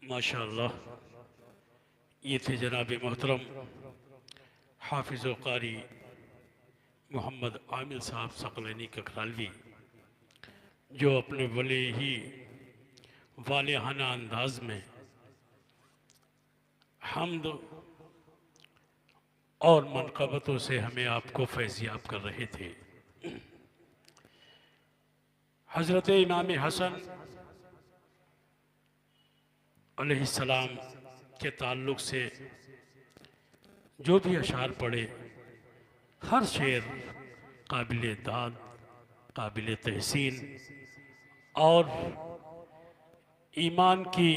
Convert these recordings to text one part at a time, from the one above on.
माशाअल्लाह, ये थे जनाब मोहतरम हाफिज़ व क़ारी मोहम्मद आमिर साहब सकलैनी ककरालवी, जो अपने बड़े ही वालिहाना अंदाज में हम्द और मनक़बतों से हमें आपको फैज़याब कर रहे थे। हज़रत इमाम हसन अलैहिस्सलाम के ताल्लुक़ से जो भी अशार पढ़े, हर शेर काबिल दाद, काबिल तहसीन और ईमान की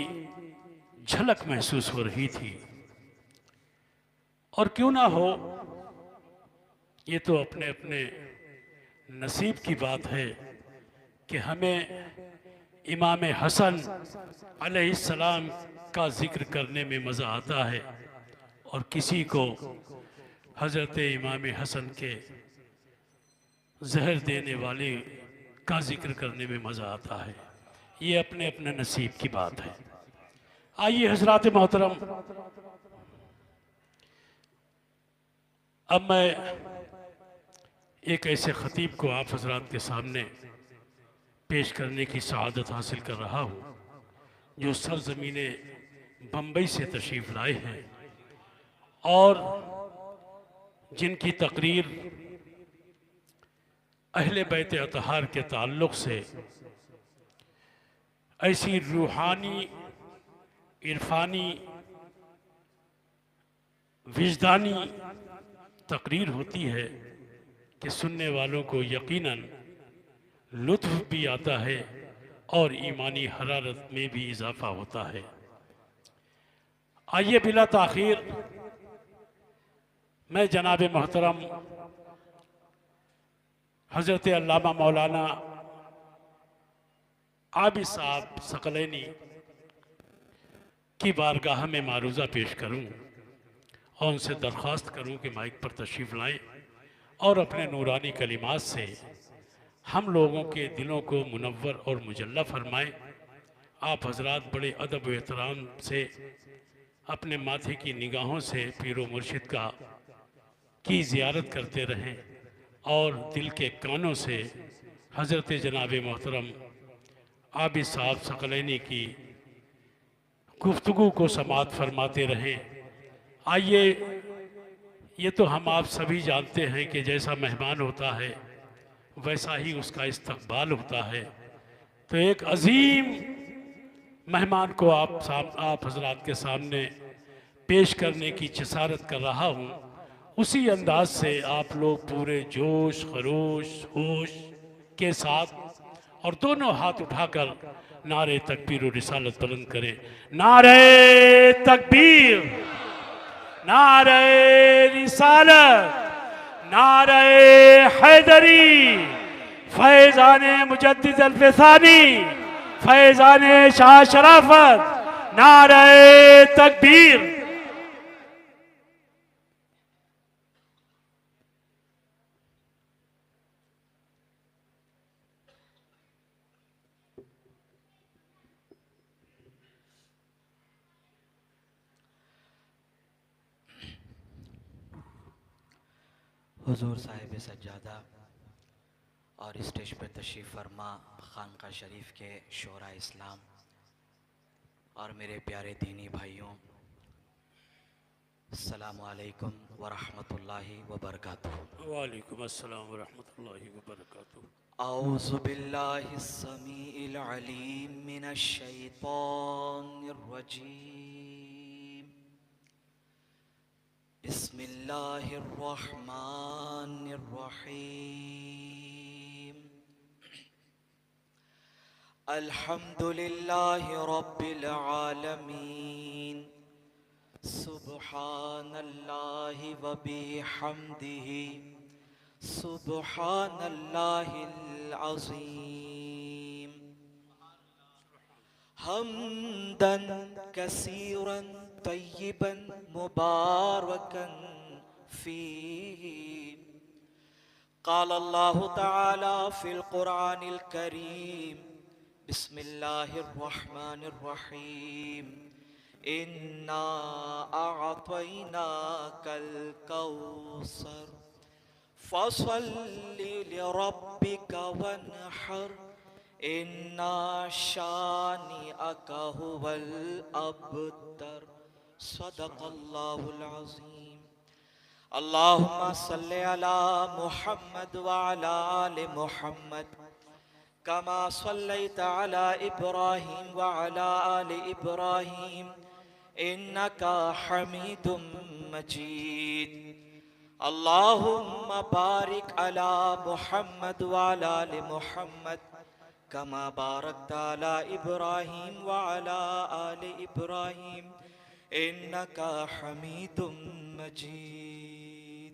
झलक महसूस हो रही थी। और क्यों ना हो, ये तो अपने अपने नसीब की बात है कि हमें इमाम हसन अलैहिस्सलाम का ज़िक्र करने में मज़ा आता है और किसी को हज़रत इमाम हसन के जहर देने वाले का ज़िक्र करने में मज़ा आता है। ये अपने अपने नसीब की बात है। आइए हज़रात मोहतरम, अब मैं एक ऐसे ख़तीब को आप हज़रात के सामने पेश करने की सआदत हासिल कर रहा हूँ, जो सरज़मीने बम्बई से तशरीफ़ लाए हैं और जिनकी तकरीर अहले बैत अतहार के ताल्लुक़ से ऐसी रूहानी, इरफानी, विजदानी तकरीर होती है कि सुनने वालों को यकीनन लुत्फ़ भी आता है और ईमानी हरारत में भी इजाफ़ा होता है। आइए बिला ताख़ीर मैं जनाब मोहतरम हज़रत अल्लामा मौलाना आबिद साहब सकलैनी की बारगाह में मारूज़ा पेश करूं और उनसे दरख्वास्त करूं कि माइक पर तशरीफ़ लाएं और अपने नूरानी कलिमात से हम लोगों के दिलों को मुनव्वर और मुजल्ला फरमाएं। आप हजरात बड़े अदब व एहतराम से अपने माथे की निगाहों से पीरो मुर्शिद का की ज़ियारत करते रहें और दिल के कानों से हज़रत जनाब मोहतरम आबिद साहब सकलैनी की गुफ्तगू को समात फरमाते रहें। आइए, ये तो हम आप सभी जानते हैं कि जैसा मेहमान होता है वैसा ही उसका इस्तकबाल होता है। तो एक अजीम मेहमान को आप हजरात के सामने पेश करने की जसारत कर रहा हूँ। उसी अंदाज से आप लोग पूरे जोश खरोश होश के साथ और दोनों हाथ उठाकर नारे तकबीर और रिसालत बुलंद करें। नारे तकबीर, नारे रिसालत, नारे हैदरी, फैज़ाने मुजद्दिद अल-फ़सानी, फैज़ाने शाह शराफत, नारे तकबीर। हुजूर साहिब सज्जादा और स्टेज पर तशरीफ़ फरमा खानका शरीफ के शोरा इस्लाम और मेरे प्यारे दीनी भाइयों, अस्सलामु अलैकुम व रहमतुल्लाहि व बरकातुहू। वालेकुम अस्सलाम व रहमतुल्लाहि व बरकातुहू। औज़ु बिल्लाहि स्समीइल अलीम मिनश शैतानिर रजीम। बिस्मिल्लाहिर रहमानिर रहीम। अल्हम्दुलिल्लाहि रब्बिल आलमीन। सुब्हानल्लाहि व बिहम्दिही, सुब्हानल्लाहिल अज़ीम। हम्दन कसीरन तय्यिबन मुबारकन फ़ीही। क़ाल अल्लाहु तआला फ़िल क़ुरआनिल करीम, बिस्मिल्लाहिर रहमानिर रहीम। इन्ना अअतैनाकल कौसर फसल्लि लिरब्बिका वन्हर इन्ना शानिअका हुवल अब्तर। सदक़ल्लाहुल अज़ीम। अल्लाहुम्मा सल्लि अला मुहम्मद व अला आलि मुहम्मद कमा सल्लैता अला इब्राहीम व अला आलि इब्राहीम इन्नका हमीदुम मजीद। अल्लाहुम्मा बारिक अला मुहम्मद व अला आलि मुहम्मद कमा बारकता अला इब्राहीम व अला आलि इब्राहीम इन्नका हमीदुम मजीद।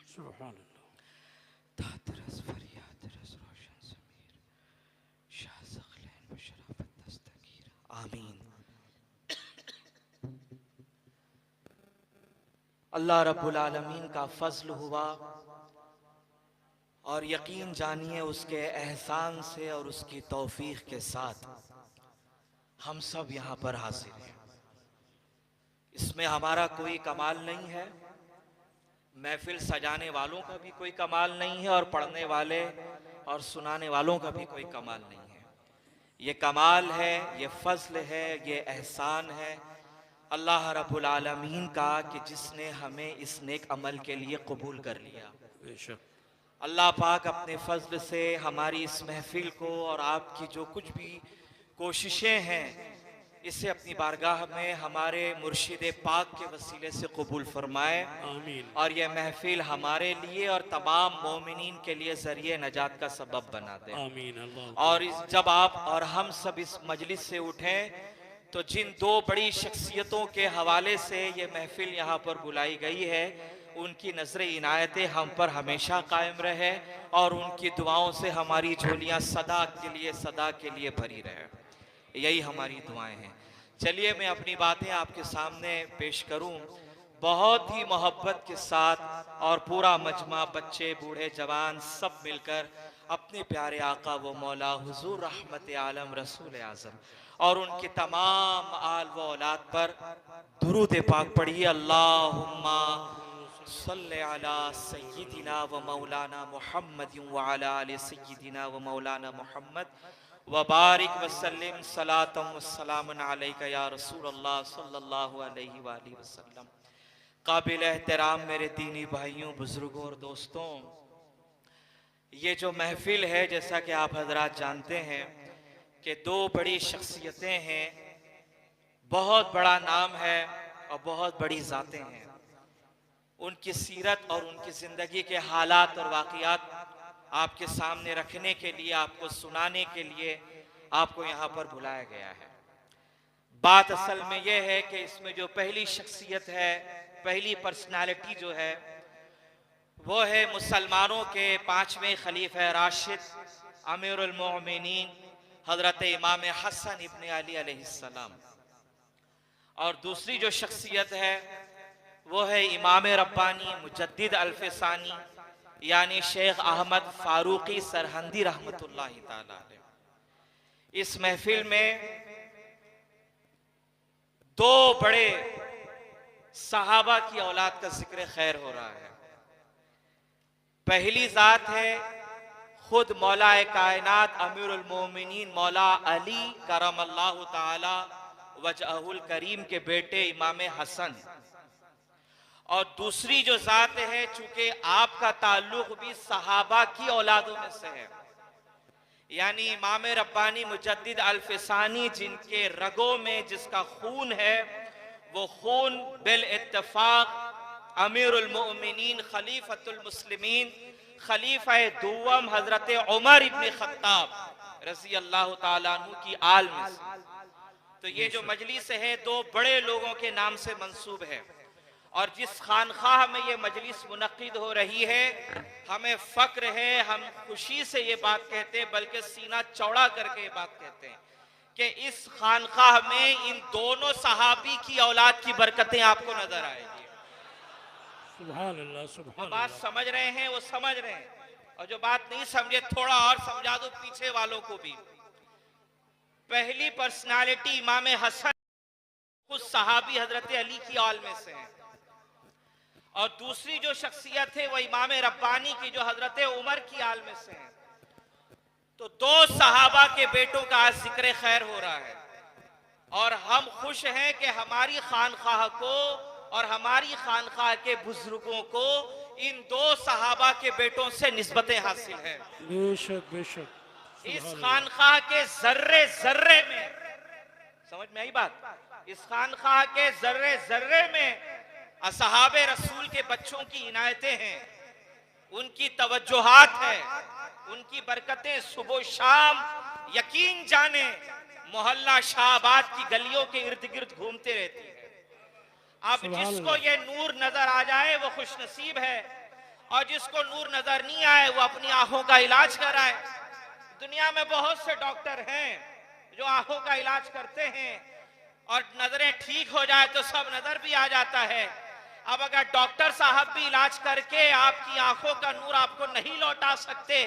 सुभान अल्लाह। तातरस फरियाद रस रोशन समीर शाह ज़ग़लैन बशराफत दस्तगीर। आमीन। अल्लाह रब्बुल आलमीन का फजल हुआ और यकीन जानिए उसके एहसान से और उसकी तौफीक के साथ हम सब यहाँ पर हाजिर हैं। इसमें हमारा कोई कमाल नहीं है, महफिल सजाने वालों का भी कोई कमाल नहीं है और पढ़ने वाले और सुनाने वालों का भी कोई कमाल नहीं है। ये कमाल है, ये फजल है, ये एहसान है अल्लाह रब्बुल आलमीन का कि जिसने हमें इस नेक अमल के लिए कबूल कर लिया। बेशक अल्लाह पाक अपने फजल से हमारी इस महफिल को और आपकी जो कुछ भी कोशिशें हैं इसे अपनी बारगाह में हमारे मुर्शिद पाक के वसीले से कबूल फरमाए आमीन। और यह महफिल हमारे लिए और तमाम मोमिनीन के लिए ज़रिए नजात का सबब बना दे। आमीन। अल्लाह। और जब आप और हम सब इस मजलिस से उठें तो जिन दो बड़ी शख्सियतों के हवाले से ये महफिल यहाँ पर बुलाई गई है उनकी नजर इनायतें हम पर हमेशा कायम रहे और उनकी दुआओं से हमारी झोलियाँ सदा के लिए भरी रहे। यही हमारी दुआएं हैं। चलिए मैं अपनी बातें आपके सामने पेश करूं बहुत ही मोहब्बत के साथ और पूरा मजमा बच्चे बूढ़े जवान सब मिलकर अपने प्यारे आका व मौला हुजूर रहमत आलम रसूल आज़म और उनके तमाम आल व औलाद पर दुरूद पाक पढ़िए। अल्लाहुम्मा सल्ले अला सय्यिदिना व मौलाना मुहम्मद व अला आलि सय्यिदिना व मौलाना मुहम्मद व बारिक वसल्लिम सलातम वस्सलामुन अलैका या रसूलल्लाह सल्लल्लाहु अलैहि वसल्लम। काबिल एहतराम मेरे दीनी भाइयों, बुजुर्गों और दोस्तों, ये जो महफिल है जैसा कि आप हजरात जानते हैं कि दो बड़ी शख्सियतें हैं, बहुत बड़ा नाम है और बहुत बड़ी ज़ातें हैं। उनकी सीरत और उनकी ज़िंदगी के हालात और वाक़ियात आपके सामने रखने के लिए, आपको सुनाने के लिए आपको यहाँ पर बुलाया गया है। बात असल में यह है कि इसमें जो पहली शख्सियत है, पहली पर्सनालिटी जो है वो है मुसलमानों के पांचवें खलीफा राशिद अमीरुल मोमिनीन हजरत इमाम हसन इब्न अली अलैहिस्सलाम। और दूसरी जो शख्सियत है वो है इमाम रब्बानी मुजद्दिद अल्फसानी यानी शेख अहमद फारूकी सरहंदी रहमतुल्लाहि ताला अलैह। इस महफिल में दो बड़े सहाबा की औलाद का जिक्र खैर हो रहा है। पहली जात है खुद मौला कायनात अमीरुल मोमिनीन मौला अली करमल्लाहु ताला वजहुल करीम के बेटे इमाम हसन। और दूसरी जो जात है, चूंकि आपका ताल्लुक भी सहाबा की औलादों में से है, यानी इमाम रब्बानी मुजद्दिद अल्फसानी जिनके रगों में जिसका खून है वो खून बिल इत्तफाक अमीरुल मोमिनीन खलीफतुल मुस्लिमीन खलीफा दुवम हजरत उमर इब्न खत्ताब रज़ी अल्लाह ताला अन्हु की आल में से। तो ये जो मजलिस है दो बड़े लोगों के नाम से मंसूब है और जिस खानखाह में ये मजलिस मुनक्किद हो रही है हमें फक्र है, हम खुशी से ये बात कहते हैं, बल्कि सीना चौड़ा करके ये बात कहते हैं कि इस खानखाह में इन दोनों सहाबी की औलाद की बरकतें आपको नजर आएगी। सुभान अल्लाह। सुभान बात अल्लाह। समझ रहे हैं वो समझ रहे हैं, और जो बात नहीं समझे थोड़ा और समझा दो पीछे वालों को भी। पहली पर्सनालिटी इमाम हसन खुद सहाबी हजरत अली की औल में से हैं, और दूसरी जो शख्सियत है वो इमाम रब्बानी की जो हजरत उमर की आल में से हैं। तो दो सहाबा के बेटों का आज जिक्र खैर हो रहा है, और हम खुश हैं कि हमारी खानकाह को और हमारी खानकाह के बुजुर्गों को इन दो सहाबा के बेटों से निस्बतें हासिल हैं। बेशक बेशक, इस खानकाह के जर्रे जर्रे में, समझ में आई बात, इस खानकाह के जर्रे जर्रे में असहाबे रसूल के बच्चों की इनायतें हैं, उनकी तवज्जुहात है, उनकी बरकतें सुबह शाम यकीन जाने मोहल्ला शाहबाद की गलियों के इर्द गिर्द घूमते रहती है। अब जिसको ये नूर नजर आ जाए वो खुश नसीब है, और जिसको नूर नजर नहीं आए वो अपनी आंखों का इलाज कराए। दुनिया में बहुत से डॉक्टर हैं जो आंखों का इलाज करते हैं, और नजरें ठीक हो जाए तो सब नजर भी आ जाता है। अब अगर डॉक्टर साहब भी इलाज करके आपकी आंखों का नूर आपको नहीं लौटा सकते,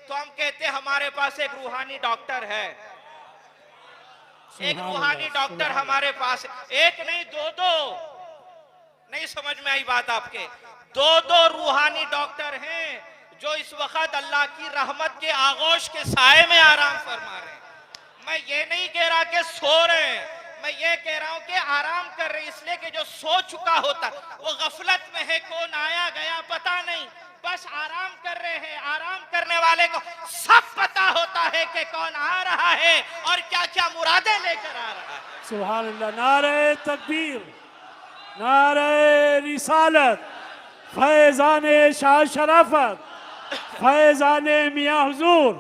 तो हम कहते हमारे पास एक रूहानी डॉक्टर है, एक रूहानी डॉक्टर हमारे पास, एक नहीं दो दो, नहीं समझ में आई बात आपके, दो दो रूहानी डॉक्टर हैं जो इस वक्त अल्लाह की रहमत के आगोश के साए में आराम फरमा रहे हैं। मैं ये नहीं कह रहा कि सो रहे हैं, मैं ये कह रहा हूं कि आराम कर रहे, इसलिए कि जो सो चुका होता वो गफलत में है, कौन आया गया पता नहीं, बस आराम कर रहे हैं। आराम करने वाले को सब पता होता है कि कौन आ रहा है और क्या क्या मुरादें लेकर आ रहा है। सुभान अल्लाह, नारे तकबीर, नारे रिसालत, फैज़ाने शाह शराफत, फैज़ाने मियां हुजूर,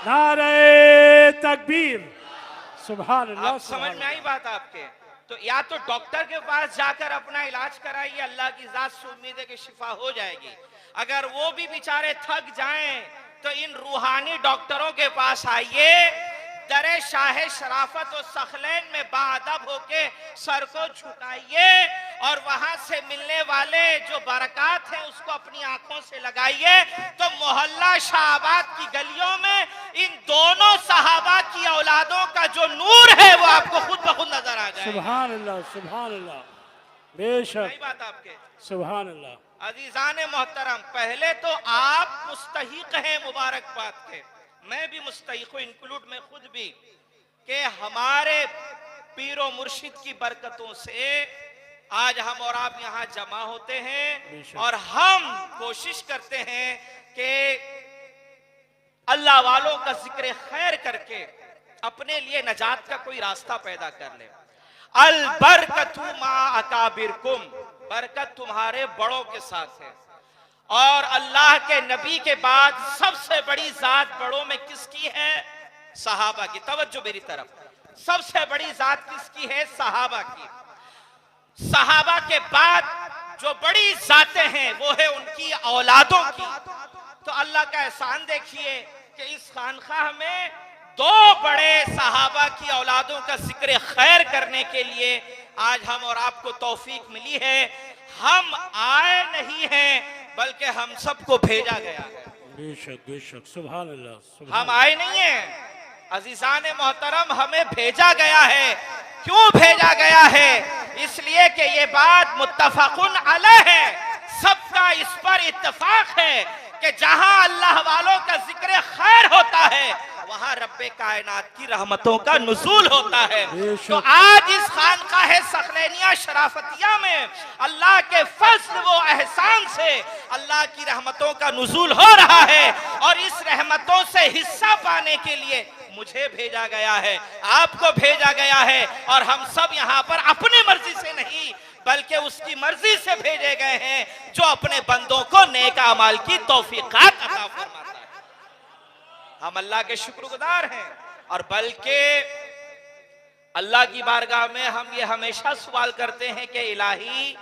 नारे तकबीर। सुभान अल्लाह। समझ में आई बात आपके? तो या तो डॉक्टर के पास जाकर अपना इलाज कराइए, अल्लाह की जात से उम्मीद है कि शिफा हो जाएगी। अगर वो भी बेचारे थक जाएं तो इन रूहानी डॉक्टरों के पास आइए, दरे शाह शराफत और सखलैन में बाअदब होके सर को झुकाइए, और वहां से मिलने वाले जो बरकत हैं उसको अपनी आंखों से लगाइए। तो मोहल्ला शाहबाद की गलियों में इन दोनों सहाबा की औलादों का जो नूर है वो आपको खुद ब खुद नजर आ जाए। सुभान अल्लाह, सुभान अल्लाह, बेशक, सही बात आपके। सुभान अल्लाह। अजीजान मोहतरम, पहले तो आप मुस्तहिक हैं मुबारकबाद के, मैं भी मुस्तहिक हूं, इंक्लूड मैं खुद भी, कि हमारे पीरो मुर्शिद की बरकतों से आज हम और आप यहाँ जमा होते हैं, और हम कोशिश करते हैं कि अल्लाह वालों का जिक्र खैर करके अपने लिए नजात का कोई रास्ता पैदा कर ले। अल बरकतु मा अकाबिरकुम, बरकत तुम्हारे बड़ों के साथ है। और अल्लाह के नबी के बाद सबसे बड़ी जात बड़ों में किसकी है? सहाबा की। तवज्जो मेरी तरफ, सबसे बड़ी जात किसकी है? सहाबा की। सहाबा के बाद जो बड़ी जातें हैं वो है उनकी औलादों की। तो अल्लाह का एहसान देखिए कि इस खानकाह में दो बड़े सहाबा की औलादों का जिक्र खैर करने के लिए आज हम और आपको तौफीक मिली है। हम आए नहीं हैं बल्कि हम सबको भेजा गया है। बेशक बेशक, सुभान अल्लाह। हम आए नहीं हैं अजीजान मोहतरम, हमें भेजा गया है। क्यों भेजा गया है? इसलिए कि ये बात मुत्तफकुन अलैह है, सबका इस पर इत्तफाक है कि जहां अल्लाह वालों का जिक्र खैर होता है वहां रब्बे कायनात की रहमतों का नुज़ूल होता है। तो आज इस खानकाह सखलैनिया शराफतिया में अल्लाह के फज़्ल व एहसान से अल्लाह की रहमतों का नुज़ूल हो रहा है, और इस रहमतों से हिस्सा पाने के लिए मुझे भेजा गया है, आपको भेजा गया है। और हम सब यहाँ पर अपनी मर्जी से नहीं बल्कि उसकी मर्जी से भेजे गए हैं जो अपने बंदों को नेक अमाल की तौफीकात अता फरमाता है। हम अल्लाह के शुक्रगुजार हैं, और बल्कि अल्लाह की बारगाह में हम ये हमेशा सवाल करते हैं कि इलाही,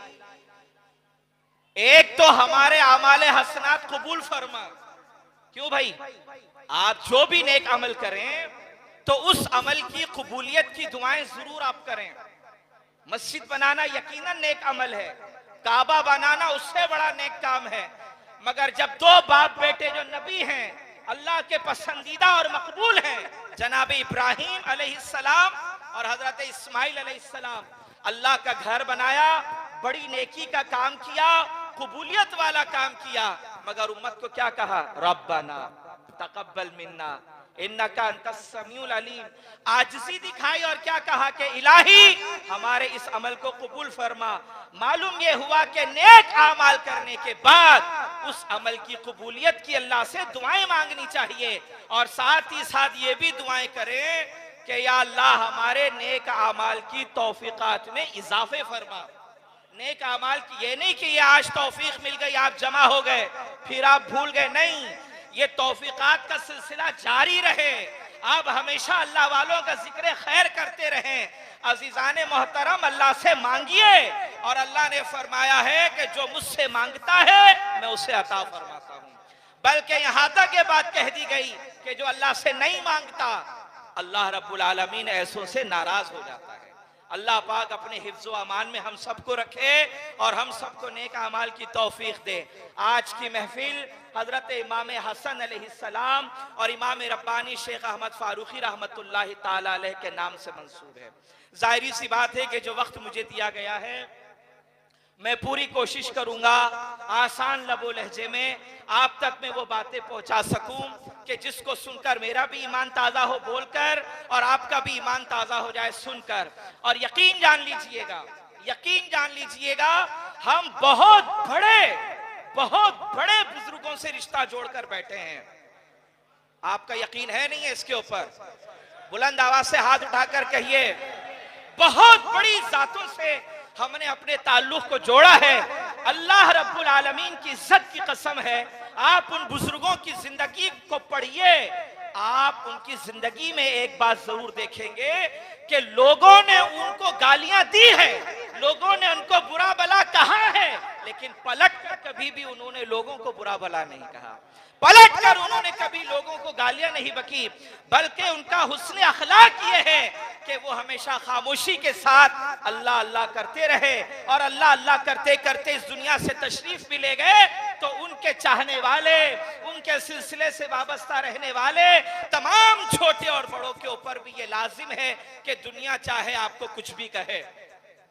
एक तो हमारे आमाले हसनात कबूल फरमा। क्यों भाई? आप जो भी नेक अमल करें तो उस अमल की कबूलियत की दुआएं जरूर आप करें। मस्जिद बनाना यकीनन नेक अमल है, काबा बनाना उससे बड़ा नेक काम है, मगर जब दो बाप बेटे जो नबी हैं, अल्लाह के पसंदीदा और मकबूल हैं, जनाब इब्राहिम अलैहिस्सलाम और हजरत इस्माइल अलैहिस्सलाम, अल्लाह का घर बनाया, बड़ी नेकी का काम किया, कबूलियत वाला काम किया, मगर उम्मत को क्या कहा? रब्बना तकब्बल मिन्ना इन्नका अंतस समीउल अलीम। आजिज़ी दिखाई और क्या कहा कि इलाही हमारे इस अमल को कबूल फरमा। मालूम ये हुआ कि नेक आमाल करने के बाद उस अमल की कबूलियत की अल्लाह से दुआएं मांगनी चाहिए, और साथ ही साथ ये भी दुआएं करें कि या अल्लाह हमारे नेक आमाल की तौफीकात में इजाफे फरमा। नेक आमाल की ये नहीं कि ये आज तौफीक मिल गई, आप जमा हो गए, फिर आप भूल गए, नहीं, ये तौफीकात का सिलसिला जारी रहे, आप हमेशा अल्लाह वालों का जिक्र खैर करते रहें। अजीजाने मोहतरम, अल्लाह से मांगिए, और अल्लाह ने फरमाया है कि जो मुझसे मांगता है मैं उसे अता फरमाता हूँ। बल्कि यहाँ तक ये बात कह दी गई कि जो अल्लाह से नहीं मांगता, अल्लाह रब्बुल आलमीन ऐसों से नाराज हो जाता है। अल्लाह पाक अपने हिफ्ज़ो अमान में हम सबको रखे और हम सबको नेक अमाल की तौफीक दे। आज की महफिल हजरत इमाम हसन अलैहिस्सलाम और इमाम रब्बानी शेख अहमद फारूकी रहमतुल्लाहि ताला अलैह के नाम से मंसूब है। जाहिर सी बात है कि जो वक्त मुझे दिया गया है, मैं पूरी कोशिश करूंगा आसान लबो लहजे में आप तक मैं वो बातें पहुंचा सकूं कि जिसको सुनकर मेरा भी ईमान ताज़ा हो बोलकर, और आपका भी ईमान ताज़ा हो जाए सुनकर। और यकीन जान लीजिएगा, हम बहुत बड़े बुजुर्गों से रिश्ता जोड़कर बैठे हैं। आपका यकीन है नहीं है इसके ऊपर? बुलंद आवाज से हाथ उठाकर कहिए, बहुत बड़ी जातों से हमने अपने ताल्लुक को जोड़ा है। अल्लाह रब्बुल आलमीन की इज्जत की कसम है, आप उन बुजुर्गों की जिंदगी को पढ़िए, आप उनकी जिंदगी में एक बात जरूर देखेंगे कि लोगों ने उनको गालियां दी है, लोगों ने उनको बुरा भला कहा है, लेकिन पलट कर कभी भी उन्होंने लोगों को बुरा भला नहीं कहा, पलट कर उन्होंने कभी लोगों को गालियां नहीं बकी, बल्कि उनका हुस्न अखलाक ये है कि वो हमेशा खामोशी के साथ अल्लाह अल्लाह करते रहे, और अल्लाह अल्लाह करते करते इस दुनिया से तशरीफ भी ले गए। तो उनके चाहने वाले, उनके सिलसिले से वाबस्ता रहने वाले तमाम छोटे और बड़ों के ऊपर भी ये लाजिम है कि दुनिया चाहे आपको कुछ भी कहे,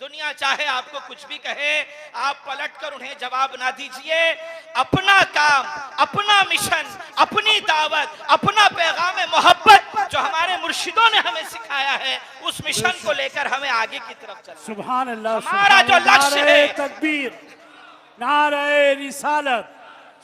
दुनिया चाहे आपको कुछ भी कहे, आप पलटकर उन्हें जवाब ना दीजिए। अपना काम, अपना मिशन, अपनी दावत, अपना पैगाम मोहब्बत जो हमारे मुर्शिदों ने हमें सिखाया है, उस मिशन को लेकर हमें आगे की तरफ चलना। सुभान अल्लाह, हमारा जो लक्ष्य है, तकबीर, नारे रिसालत,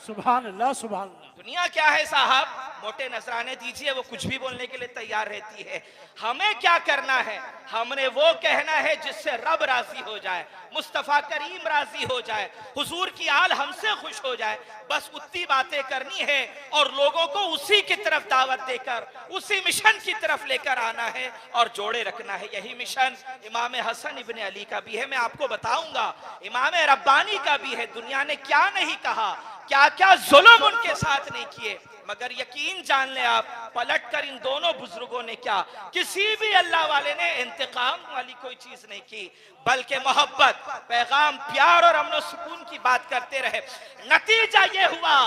सुभान अल्लाह, सुभान अल्लाह। दुनिया क्या है साहब, मोटे नजराने दीजिए, वो कुछ भी बोलने के लिए तैयार रहती है। हमें क्या करना है? हमने वो कहना है जिससे रब राजी हो जाए, मुस्तफा करीम राजी हो जाए, हुजूर की आल हमसे खुश हो जाए, बस उतनी बातें करनी है और लोगों को उसी की तरफ दावत देकर उसी मिशन की तरफ लेकर आना है और जोड़े रखना है। यही मिशन इमाम हसन इब्ने अली का भी है, मैं आपको बताऊंगा, इमाम रब्बानी का भी है। दुनिया ने क्या नहीं कहा, क्या क्या जुल्म उनके साथ नहीं किए, मगर यकीन जान ले आप, पलट कर इन दोनों बुजुर्गों ने क्या, किसी भी अल्लाह वाले ने इंतकाम वाली कोई चीज नहीं की, बल्कि मोहब्बत, पैगाम, प्यार और अमन सुकून की बात करते रहे। नतीजा ये हुआ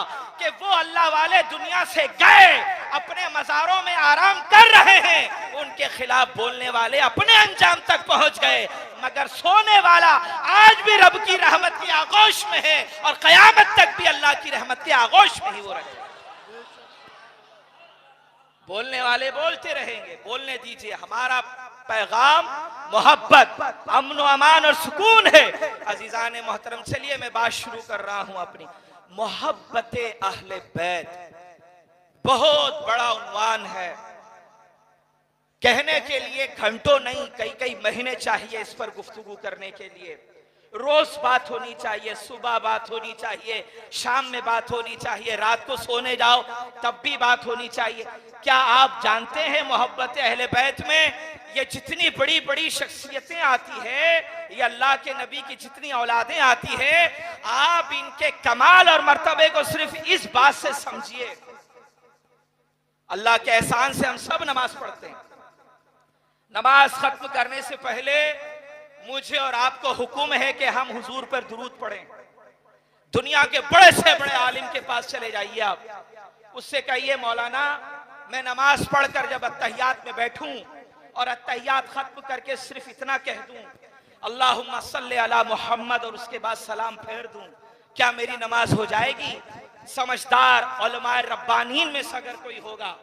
कि वो अल्लाह वाले दुनिया से गए, अपने मज़ारों में आराम कर रहे हैं, उनके खिलाफ बोलने वाले अपने अंजाम तक पहुंच गए, मगर सोने वाला आज भी रब की रहमत की आगोश में है और कयामत तक भी अल्लाह की रहमत की आगोश में ही वो रहे। बोलने वाले बोलते रहेंगे, बोलने दीजिए। हमारा पैगाम मोहब्बत, अमन व अमान और सुकून है। अजीजान मोहतरम, चलिए मैं बात शुरू कर रहा हूं अपनी। मोहब्बत अहले बैत बहुत बड़ा उन्वान है, कहने के लिए घंटों नहीं, कई कई महीने चाहिए इस पर गुफ्तगू करने के लिए। रोज बात होनी चाहिए, सुबह बात होनी चाहिए, शाम में बात होनी चाहिए, रात को सोने जाओ तब भी बात होनी चाहिए। क्या आप जानते हैं मोहब्बत अहले बैत में ये जितनी बड़ी बड़ी शख्सियतें आती है, ये अल्लाह के नबी की जितनी औलादें आती है, आप इनके कमाल और मर्तबे को सिर्फ इस बात से समझिए। अल्लाह के एहसान से हम सब नमाज पढ़ते हैं, नमाज खत्म करने से पहले मुझे और आपको हुक्म है कि हम हुजूर पर दुरूद पढ़ें। दुनिया के बड़े से बड़े आलिम के पास चले जाइए आप, उससे कहिए मौलाना मैं नमाज पढ़कर जब अत्तहियात में बैठूं और अत्तहियात खत्म करके सिर्फ इतना कह दूं अल्लाहुम्मा सल्ले अला मोहम्मद और उसके बाद सलाम फेर दूं, क्या मेरी नमाज हो जाएगी? समझदार उलमाए रब्बानीन में से अगर कोई होगा,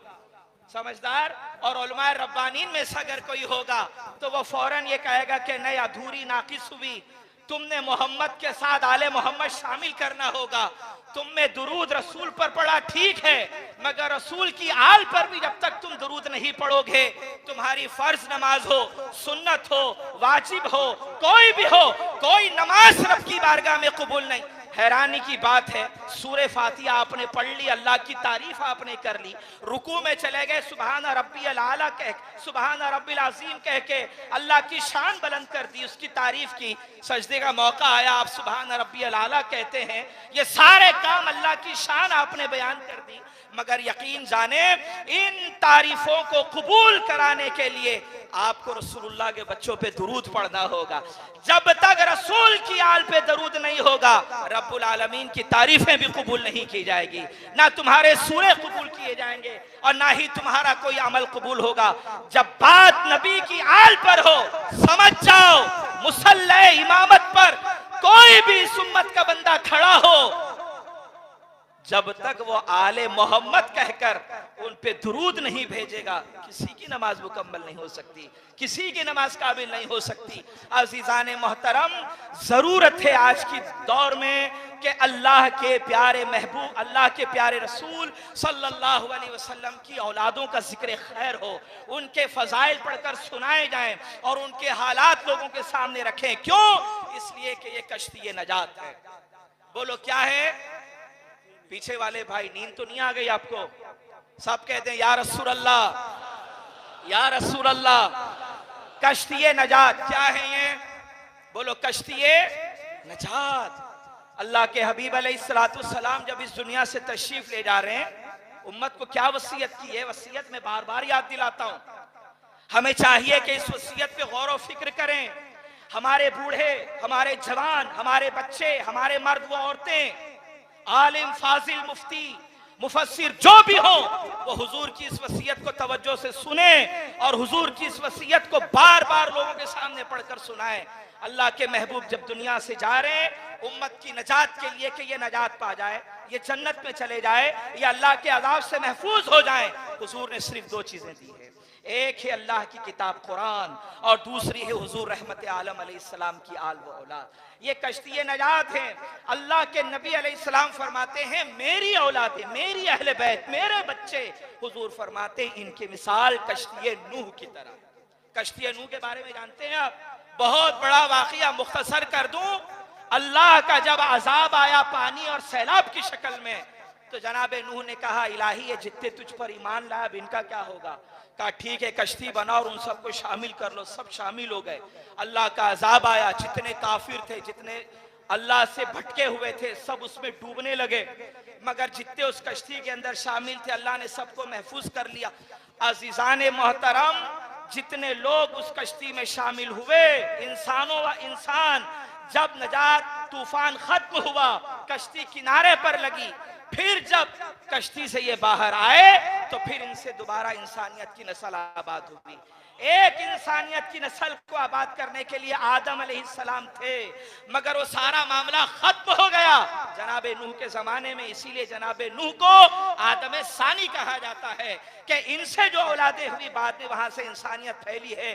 समझदार और उलमाए रब्बानीन में से अगर कोई होगा तो वो फौरन ये कहेगा कि नहीं, अधूरी नाकिस हुई, तुमने मोहम्मद के साथ आले मोहम्मद शामिल करना होगा। तुमने दुरूद रसूल पर पढ़ा ठीक है, मगर रसूल की आल पर भी जब तक तुम दुरूद नहीं पढ़ोगे, तुम्हारी फर्ज नमाज हो, सुन्नत हो, वाजिब हो, कोई भी हो, कोई नमाज रब की बारगाह में कबूल नहीं। हैरानी की बात है, सूरे फातिहा आपने पढ़ ली, अल्लाह की तारीफ आपने कर ली, रुकू में चले गए सुबहान रब्बियल आला कह, सुबहान रब्बिल अज़ीम कह के अल्लाह की शान बुलंद कर दी, उसकी तारीफ की, सजदे का मौका आया, आप सुबहान रब्बियल आला कहते हैं। ये सारे काम अल्लाह की शान आपने बयान कर दी, मगर यकीन जाने इन तारीफों को कबूल कराने के लिए आपको रसूलुल्लाह के बच्चों पे दुरूद पढ़ना होगा। जब तक रसूल की आल पे दरूद नहीं होगा, रब्बुल आलमीन की तारीफें भी कबूल नहीं की जाएगी, ना तुम्हारे सूरे कबूल किए जाएंगे और ना ही तुम्हारा कोई अमल कबूल होगा। जब बात नबी की आल पर हो, समझ जाओ मुसल्ले इमामत पर कोई भी इस उम्मत का बंदा खड़ा हो, जब तक वो आले मोहम्मद कहकर उन पे दुरूद नहीं भेजेगा, किसी की नमाज मुकम्मल नहीं हो सकती, किसी की नमाज काबिल नहीं हो सकती। अजीजान मोहतरम, जरूरत है आज की दौर में कि अल्लाह के प्यारे महबूब, अल्लाह के प्यारे रसूल सल्लल्लाहु अलैहि वसल्लम की औलादों का जिक्र खैर हो, उनके फजाइल पढ़कर सुनाए जाएं और उनके हालात लोगों के सामने रखें। क्यों? इसलिए कि ये कश्ती नजात है। बोलो क्या है? पीछे वाले भाई, नींद तो नहीं आ गई आपको? सब कहते हैं या रसूल अल्लाह, या रसूल अल्लाह। कश्ती नजात क्या है ये? बोलो कश्ती नजात। अल्लाह के हबीब अलैहिस्सलाम जब इस दुनिया से तशरीफ ले जा रहे हैं, उम्मत को क्या वसीयत की है? वसीयत में बार बार याद दिलाता हूं, हमें चाहिए कि इस वसीयत पे गौर व फिक्र करें। हमारे बूढ़े, हमारे जवान, हमारे बच्चे, हमारे मर्द व औरतें, आलिम, फाजिल, मुफ्ती, मुफस्सिर जो भी हो, वो हुजूर की इस वसीयत को तवज्जो से सुने और हुजूर की इस वसीयत को बार बार लोगों के सामने पढ़कर सुनाए। अल्लाह के महबूब जब दुनिया से जा रहे हैं उम्मत की नजात के लिए, कि ये नजात पा जाए, ये जन्नत में चले जाए, ये अल्लाह के अज़ाब से महफूज हो जाए, हुजूर ने सिर्फ दो चीजें दी है। एक है अल्लाह की किताब कुरान और दूसरी है हुजूर रहमत आलम अलैहिस्सलाम की आल व औलाद। ये कश्ती नजात है। अल्लाह के नबी अलैहिस्सलाम फरमाते हैं मेरी औलाद, मेरी अहले बैत, मेरे बच्चे, हुजूर फरमाते हैं इनकी मिसाल कश्ती नूह की तरह। कश्ती नूह के बारे में जानते हैं आप? बहुत बड़ा वाकया मुख्तसर कर दूं। अल्लाह का जब अजाब आया पानी और सैलाब की शक्ल में, तो जनाब नूह ने कहा इलाही ये जितने तुझ पर ईमान लाया अब इनका क्या होगा? कहा ठीक है कश्ती बनाओ और उन सबको शामिल कर लो। सब शामिल हो गए। अल्लाह का अजाब आया, जितने काफिर थे, जितने अल्लाह से भटके हुए थे, सब उसमें डूबने लगे, मगर जितने उस कश्ती के अंदर शामिल थे अल्लाह ने सबको महफूज कर लिया। अजीजान मोहतरम, जितने लोग उस कश्ती में शामिल हुए, इंसानों व इंसान, जब नजात तूफान खत्म हुआ, कश्ती किनारे पर लगी, फिर जब कश्ती से ये बाहर आए तो फिर इनसे दोबारा इंसानियत की नस्ल आबाद हुई। एक इंसानियत की नस्ल को आबाद करने के लिए आदम अलैहिस्सलाम थे, मगर वो सारा मामला खत्म हो गया जनाबे नूह के जमाने में। इसीलिए जनाबे नूह को आदम सानी कहा जाता है कि इनसे जो औलादे हुई बाद में वहां से इंसानियत फैली है।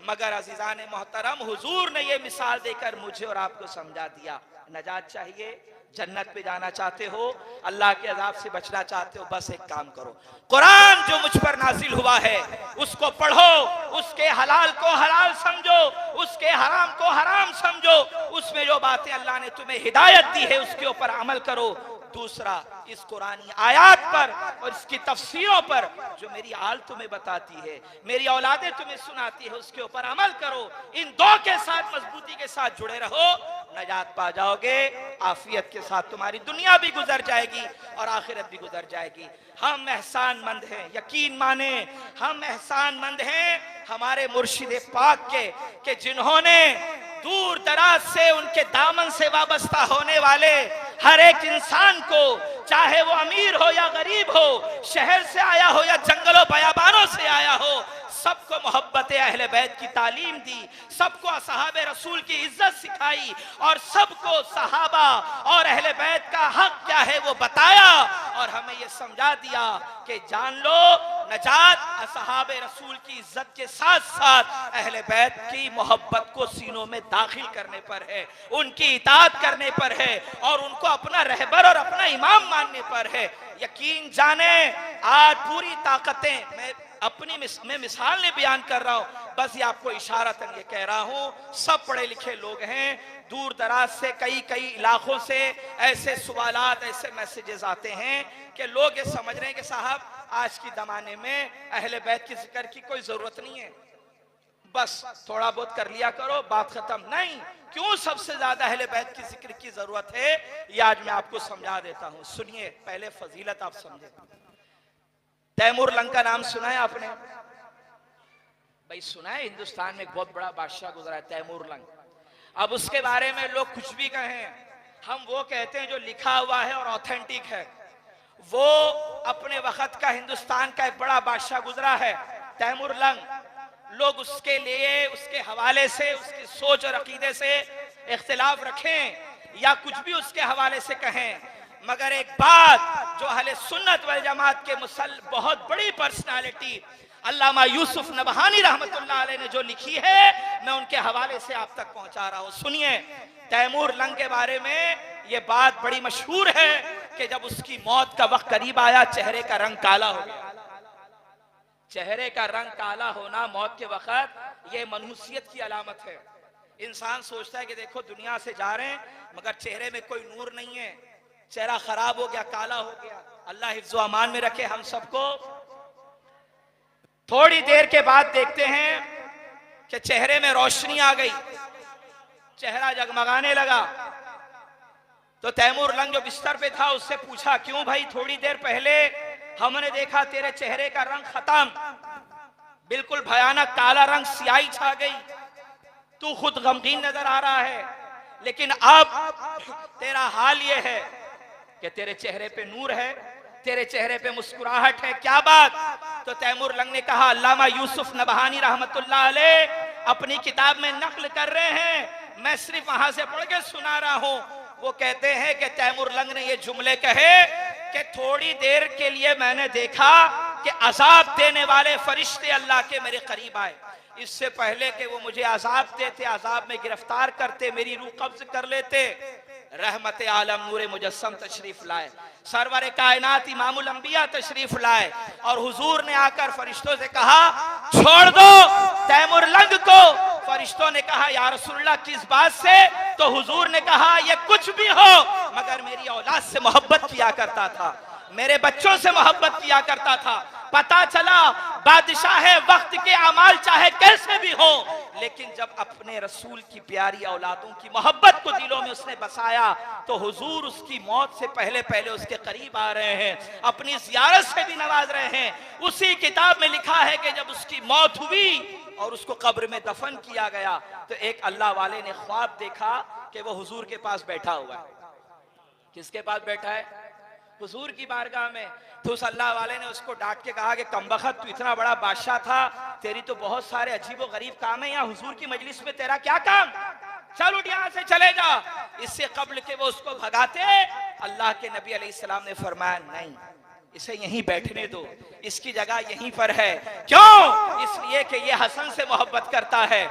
मगर अजीजान मोहतरम, हुजूर ने ये मिसाल देकर मुझे और आपको समझा दिया, नजात चाहिए, जन्नत पे जाना चाहते हो, अल्लाह के अजाब से बचना चाहते हो, बस एक काम करो, कुरान जो मुझ पर नाजिल हुआ है उसको पढ़ो, उसके हलाल को हलाल समझो, उसके हराम को हराम समझो, उसमें जो बातें अल्लाह ने तुम्हें हिदायत दी है उसके ऊपर अमल करो। दूसरा, इस कुरानी आयात पर और इसकी तफसीरों पर जो मेरी आल तुम्हें बताती है, मेरी औलादे तुम्हें सुनाती है, उसके ऊपर अमल करो। इन दो के साथ मजबूती के साथ जुड़े रहो, नजात पा जाओगे। आफियत के साथ तुम्हारी दुनिया भी गुजर जाएगी और आखिरत भी गुजर जाएगी। हम एहसान मंद हैं, यकीन माने हम एहसान मंद हैं हमारे मुर्शिद पाक के जिन्होंने दूर दराज से उनके दामन से वाबस्ता होने वाले हर एक इंसान को चाहे वो अमीर हो या गरीब हो, शहर से आया हो या जंगलों बयाबानों से आया हो, सबको मोहब्बत अहले बैत की तालीम दी, सबको असहाबे रसूल की इज्जत सिखाई और सबको सहाबा और अहले बैत का हक क्या है वो बताया और हमें ये समझा दिया कि जान लो नजात असहाबे रसूल की इज्जत के साथ साथ अहले बैत की मोहब्बत को सीनों में दाखिल करने पर है, उनकी इताअत करने पर है और उनको अपना रहबर और अपना इमाम मानने पर है। यकीन जाने आज पूरी ताकतें मैं मिसाल नहीं बयान कर रहा हूं, बस ये आपको इशारतन ये कह रहा हूं, सब पढ़े लिखे लोग हैं, दूर दराज से कई इलाकों से ऐसे सवालात ऐसे मैसेजेस आते हैं कि लोग ये समझ रहे हैं कि साहब आज के जमाने में अहले बैत की जिक्र की कोई जरूरत नहीं है, बस थोड़ा बहुत कर लिया करो, बात खत्म। नहीं, क्यों सबसे ज्यादा अहले बैत की जिक्र की जरूरत है ये आज मैं आपको समझा देता हूं। सुनिए, पहले फजीलत आप समझे। तैमूर लंग का नाम सुना है आपने? भाई सुना है, हिंदुस्तान में एक बहुत बड़ा बादशाह गुजरा है तैमूर लंग। अब उसके बारे में लोग कुछ भी कहें, हम वो कहते हैं जो लिखा हुआ है और ऑथेंटिक है। वो अपने वक्त का हिंदुस्तान का एक बड़ा बादशाह गुजरा है तैमूर लंग। लोग उसके लिए उसके हवाले से उसकी सोच और अकीदे से इख्तिलाफ रखें या कुछ भी उसके हवाले से कहें, मगर एक बात जो अहले सुन्नत वल जमात के बहुत बड़ी पर्सनालिटी अल्लामा यूसुफ नबहानी रहमतुल्लाह अलैह ने जो लिखी है, मैं उनके हवाले से आप तक पहुंचा रहा हूं। सुनिए, तैमूर लंग के बारे में ये बात बड़ी मशहूर है कि जब उसकी मौत का वक्त करीब आया, चेहरे का रंग काला हो गया। चेहरे का रंग काला होना मौत के वक्त ये मनहूसियत की अलामत है। इंसान सोचता है कि देखो दुनिया से जा रहे हैं मगर चेहरे में कोई नूर नहीं है, चेहरा खराब हो गया, काला हो गया। अल्लाह हिफ्ज़ो अमान में रखे हम सबको। थोड़ी देर के बाद देखते हैं कि चेहरे में रोशनी आ गई, चेहरा जगमगाने लगा। तो तैमूर लंग जो बिस्तर पे था उससे पूछा, क्यों भाई, थोड़ी देर पहले हमने देखा तेरे चेहरे का रंग खत्म, बिल्कुल भयानक काला रंग, स्याही छा गई, तू खुद गमगीन नजर आ रहा है, लेकिन अब तेरा हाल ये है कि तेरे चेहरे पे नूर है, तेरे चेहरे पे मुस्कुराहट है, क्या बात? तो तैमूर लंग ने कहा, अल्लामा यूसुफ नबहानी रहमतुल्लाह अलैह अपनी किताब में नकल कर रहे हैं, मैं सिर्फ वहां से पढ़ के सुना रहा हूं। वो कहते हैं कि तैमूर लंग ने ये जुमले कहे कि थोड़ी देर के लिए मैंने देखा कि अजाब देने वाले फरिश्ते अल्लाह के मेरे करीब आए, इससे पहले कि वो मुझे अजाब देते, अजाब में गिरफ्तार करते, मेरी रूह कब्ज कर लेते, रहमत आलम नूर मुजस्सम तशरीफ लाए, सरवर कायनात इमामुल अंबिया तशरीफ लाए और हुजूर ने आकर फरिश्तों से कहा, छोड़ दो तैमूर लंग को। फरिश्तों ने कहा, या रसूलल्लाह किस बात से? तो हुजूर ने कहा, ये कुछ भी हो मगर मेरी औलाद से मोहब्बत किया करता था, मेरे बच्चों से मोहब्बत किया करता था। पता चला बादशाह है, वक्त के अमाल चाहे कैसे भी हो, लेकिन जब अपने रसूल की प्यारी औलादों की मोहब्बत को दिलों में उसने बसाया तो हुजूर उसकी मौत से पहले पहले उसके करीब आ रहे हैं, अपनी जियारत से भी नवाज रहे हैं। उसी किताब में लिखा है कि जब उसकी मौत हुई और उसको कब्र में दफन किया गया तो एक अल्लाह वाले ने ख्वाब देखा कि वो हुजूर के पास बैठा हुआ है। किसके पास बैठा है? हुजूर की बारगाह में। तो उस अल्लाह वाले ने उसको डांट के कहा कि कमबख्त, तू इतना बड़ा बादशाह था, तेरी तो बहुत सारे अजीब व गरीब काम है, यहाँ हुजूर की मजलिस में तेरा क्या काम, चल उठ यहाँ से चले जा। इससे कब्ल के वो उसको भगाते, अल्लाह के नबी अलैहिस्सलाम ने फरमाया, नहीं, इसे यहीं बैठने दो, इसकी जगह यहीं पर है। क्यों? इसलिए कि ये हसन से मोहब्बत करता है,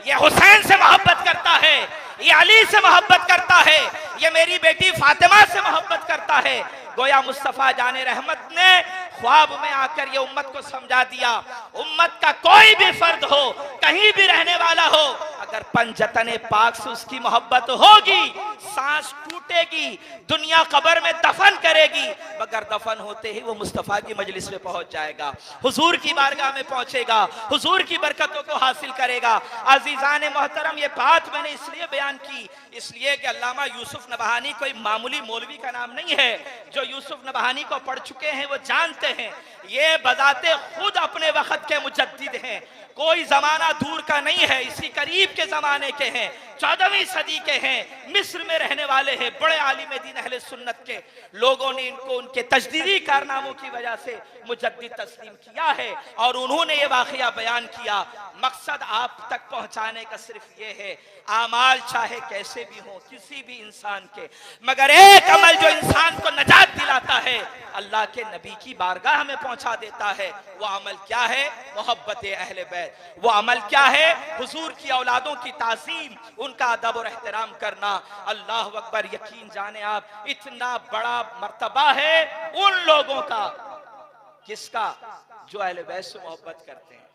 ये हुसैन से मोहब्बत करता है, ये अली से मोहब्बत करता है, ये मेरी बेटी फातिमा से मोहब्बत करता है। गोया मुस्तफा जाने रहमत ने ख्वाब में आकर ये उम्मत को समझा दिया, उम्मत का कोई भी फर्द हो, कहीं भी रहने वाला हो, अगर पंजतने पाक से उसकी मोहब्बत होगी, सांस टूटेगी, दुनिया कब्र में दफन करेगी, मगर दफन होते ही वो मुस्तफा की मजलिस में पहुंच जाएगा, हुजूर की बारगाह में पहुंचेगा, हुजूर की बरकतों को हासिल करेगा। अजीजान मोहतरम, ये बात मैंने इसलिए बयान की, इसलिए कि अल्लामा यूसुफ नबहानी कोई मामूली मौलवी का नाम नहीं है। जो यूसुफ नबहानी को पढ़ चुके हैं वो जानते हैं, ये बजाते खुद अपने वक्त के मुजद्दिद हैं, कोई जमाना दूर का नहीं है, इसी करीब के जमाने के हैं। 14वीं सदी के हैं, मिस्र में रहने वाले हैं, बड़े आलिम दीन अहले सुन्नत के। लोगों ने इनको उनके तजदीदी कारनामों की वजह से मुजद्दिद तस्लीम किया है और उन्होंने ये वाकया बयान किया। मकसद आप तक पहुंचाने का सिर्फ ये है, आमाल चाहे कैसे भी हो किसी भी इंसान के, मगर एक अमल जो इंसान को नजात दिलाता है, अल्लाह के नबी की बारगाह में पहुंचा देता है, वो अमल क्या है? मोहब्बत अहले बैत। वो अमल क्या है? हुजूर की औलादों की ताज़ीम, उनका अदब और एहतराम करना। अल्लाह अकबर, यकीन जाने आप, इतना बड़ा मर्तबा है उन लोगों का, किसका? जो अहले बैत से मोहब्बत करते हैं।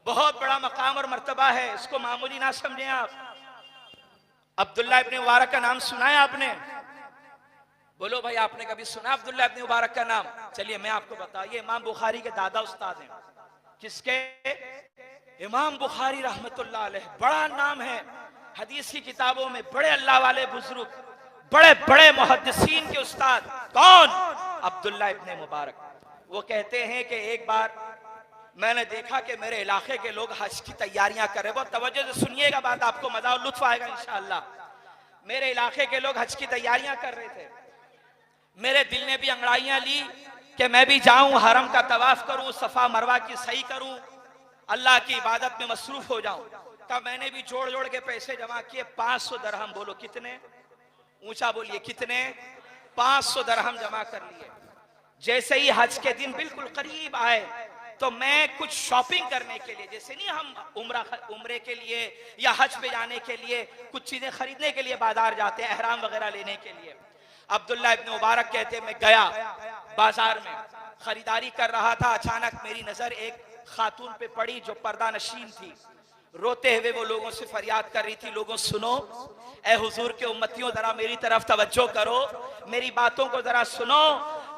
बहुत बड़ा मकाम और मर्तबा है, इसको मामूली ना समझें आप। अब्दुल्ला इब्ने मुबारक का नाम सुना है आपने? बोलो भाई, आपने कभी सुना अब्दुल्ला इब्ने मुबारक का नाम? चलिए मैं आपको बताइए, इमाम बुखारी के दादा उस्ताद हैं। किसके? इमाम बुखारी रहमतुल्लाह अलैह। बड़ा नाम है हदीस की किताबों में, बड़े अल्लाह वाले बुजुर्ग, बड़े बड़े मुहद्दिसीन के उस्ताद। कौन? अब्दुल्ला इब्ने मुबारक। वो कहते हैं कि एक बार मैंने देखा कि मेरे इलाके के लोग हज की तैयारियां कर रहे। बहुत तवज्जो से सुनिएगा बात, आपको मजा और लुत्फ आएगा इंशाअल्लाह। मेरे इलाके के लोग हज की तैयारियां कर रहे थे। मेरे दिल ने भी अंगड़ाइयां ली कि मैं भी जाऊं, हरम का तवाफ करूं, सफा मरवा की सही करूं, अल्लाह की इबादत में मसरूफ हो जाऊं। तब मैंने भी जोड़ जोड़ के पैसे जमा किए। 500 दरहम। बोलो कितने? ऊंचा बोलिए कितने? 500 दरहम जमा कर लिए। जैसे ही हज के दिन बिल्कुल करीब आए तो मैं कुछ शॉपिंग करने के लिए, जैसे नहीं हम उम्रे के लिए या हज पे जाने के लिए कुछ चीजें खरीदने के लिए बाजार जाते हैं, एहराम वगैरह लेने के लिए। अब्दुल्ला इब्ने मुबारक कहते मैं गया बाजार में, खरीदारी कर रहा था। अचानक मेरी नजर एक खातून पे पड़ी जो पर्दा नशीन थी। रोते हुए वो लोगों से फरियाद कर रही थी, लोगों सुनो, ए हुजूर के उम्मतियों, जरा मेरी तरफ तवज्जो करो, मेरी बातों को जरा सुनो।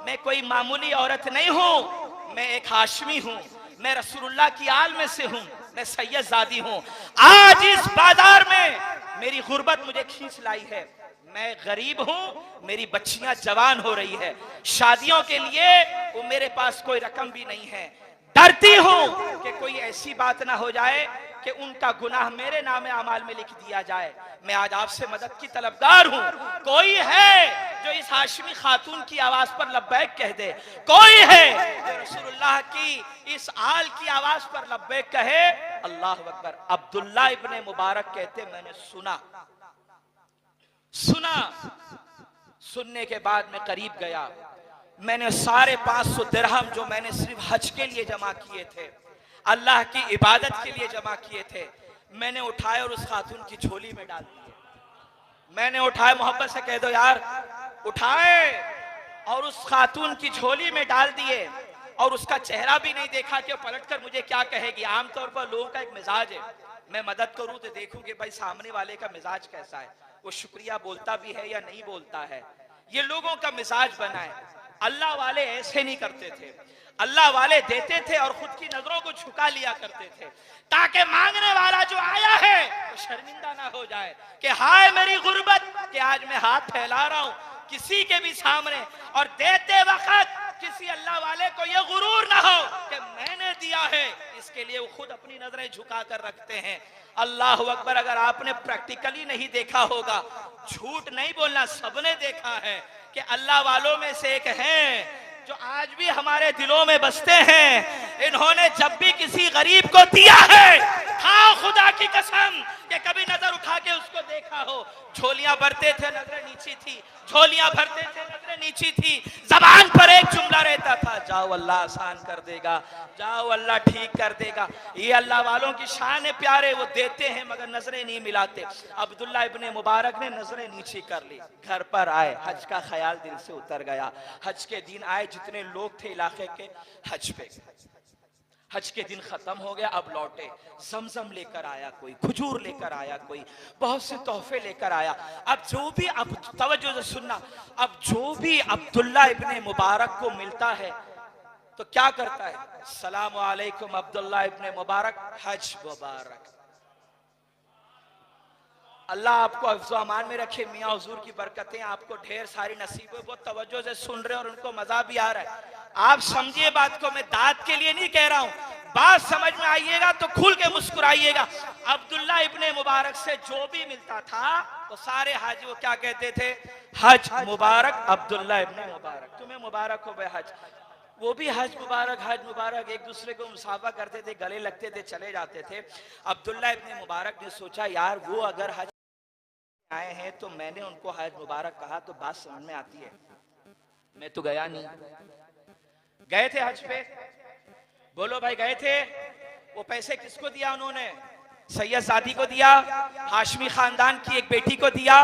मैं कोई मामूली औरत नहीं हूं, मैं एक हाशमी हूं, मैं रसूलुल्लाह की आल में से हूं, मैं सैयद ज़ादी हूं। आज इस बाजार में मेरी गुर्बत मुझे खींच लाई है। मैं गरीब हूं, मेरी बच्चियां जवान हो रही है, शादियों के लिए वो मेरे पास कोई रकम भी नहीं है। डरती हूं कि कोई ऐसी बात ना हो जाए कि उनका गुनाह मेरे नामे अमाल में लिख दिया जाए। मैं आज आपसे मदद की तलबदार हूं। कोई है जो इस हाशमी खातून की आवाज पर लब्बैक कह दे? कोई है जो रसूलुल्लाह की इस आल की आवाज पर लब्बैक कहे? अल्लाह अकबर। अब्दुल्ला इब्ने मुबारक कहते मैंने सुना। सुनने के बाद मैं करीब गया। मैंने सारे 500 दिरहम जो मैंने सिर्फ हज के लिए जमा किए थे, अल्लाह की इबादत के लिए जमा किए थे, मैंने उठाए और उस खातून की झोली में डाल दिए। मैंने उठाए, मोहब्बत से कह दो यार, उठाए और उस खातून की झोली में डाल दिए। और उसका चेहरा भी नहीं देखा कि पलटकर मुझे क्या कहेगी। आमतौर पर लोगों का एक मिजाज है, मैं मदद करूं तो देखूं कि भाई सामने वाले का मिजाज कैसा है, वो शुक्रिया बोलता भी है या नहीं बोलता है। ये लोगों का मिजाज बना है। अल्लाह वाले ऐसे नहीं करते थे। अल्लाह वाले देते थे और खुद की नजरों को झुका लिया करते थे ताकि मांगने वाला जो आया है वो शर्मिंदा ना हो जाए कि हाय मेरी गुर्बत कि आज मैं हाथ फैला रहा हूं किसी के भी सामने, और देते वक्त किसी अल्लाह वाले को ये गुरूर ना हो कि मैंने दिया है। इसके लिए वो खुद अपनी नजरें झुका कर रखते हैं। अल्लाह अकबर। अगर आपने प्रैक्टिकली नहीं देखा होगा, झूठ नहीं बोलना, सबने देखा है कि अल्लाह वालों में से एक हैं जो आज भी हमारे दिलों में बसते हैं। इन्होंने जब भी किसी गरीब को दिया है, खाओ खुदा की कसम कि कभी नजर उठा के उसको देखा हो। झोलियां भरते थे, नजरें नीची थी, झोलियां भरते थे, नजरें नीची थी, जबान पर एक जुमला रहता था, जाओ अल्लाह आसान कर देगा, जाओ अल्लाह ठीक कर देगा। ये अल्लाह वालों की शान है प्यारे, वो देते हैं मगर नजरें नहीं मिलाते। अब्दुल्ला इब्ने मुबारक ने नजरें नीची कर ली, घर पर आए, हज का ख्याल दिल से उतर गया। हज के दिन आए, जितने लोग थे इलाके के हज पे, हज के दिन खत्म हो गया, अब लौटे। जमजम लेकर आया कोई, खजूर लेकर आया कोई, बहुत से तोहफे लेकर आया। अब जो भी, अब तवज्जो से सुनना, अब जो भी अब्दुल्ला इब्ने मुबारक को मिलता है तो क्या करता है? सलाम अलैकुम अब्दुल्ला इब्ने मुबारक, हज मुबारक। अल्लाह आपको हिफ्ज़ व अमान में रखे। मियाँ हुजूर की बरकतें आपको ढेर सारी नसीब है। बहुत तवज्जो से सुन रहे हैं और उनको मजा भी आ रहा है। आप समझिए बात को, मैं दाद के लिए नहीं कह रहा हूं, बात समझ में आइएगा तो खुल के मुस्कुराइएगा। अब्दुल्ला इब्ने मुबारक से जो भी मिलता था तो सारे हाजी वो क्या कहते थे, हज मुबारक अब्दुल्ला इब्ने मुबारक, तुम्हें मुबारक हो भाई हज। वो भी हज मुबारक, एक दूसरे को मुसाफा करते थे, गले लगते थे, चले जाते थे। अब्दुल्ला इब्ने मुबारक ने सोचा यार वो अगर हज आए हैं तो मैंने उनको हज मुबारक कहा तो बात समझ में आती है, मैं तो गया नहीं। गए थे हज पे, बोलो भाई गए थे। वो पैसे किसको दिया उन्होंने, सैयद सादी को दिया, हाशमी खानदान की एक बेटी को दिया,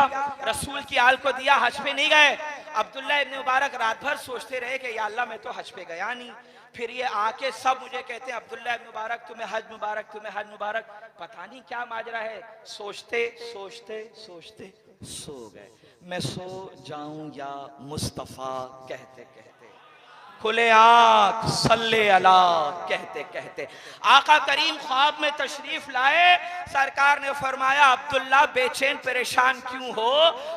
रसूल की आल को दिया, हज पे नहीं गए। अब्दुल्ला इब्ने मुबारक रात भर सोचते रहे कि या अल्लाह मैं तो हज पे गया नहीं। फिर ये आके सब मुझे कहते हैं अब्दुल्ला इब्ने मुबारक तुम्हें हज मुबारक, तुम्हें हज मुबारक। पता नहीं क्या माजरा है, सोचते सोचते सोचते सो गए। मैं सो जाऊं या मुस्तफा कहते कहते, खुले आंख सल्ले अला कहते कहते आका करीम ख्वाब में तशरीफ लाए। सरकार ने फरमाया अब्दुल्ला बेचैन परेशान क्यों हो।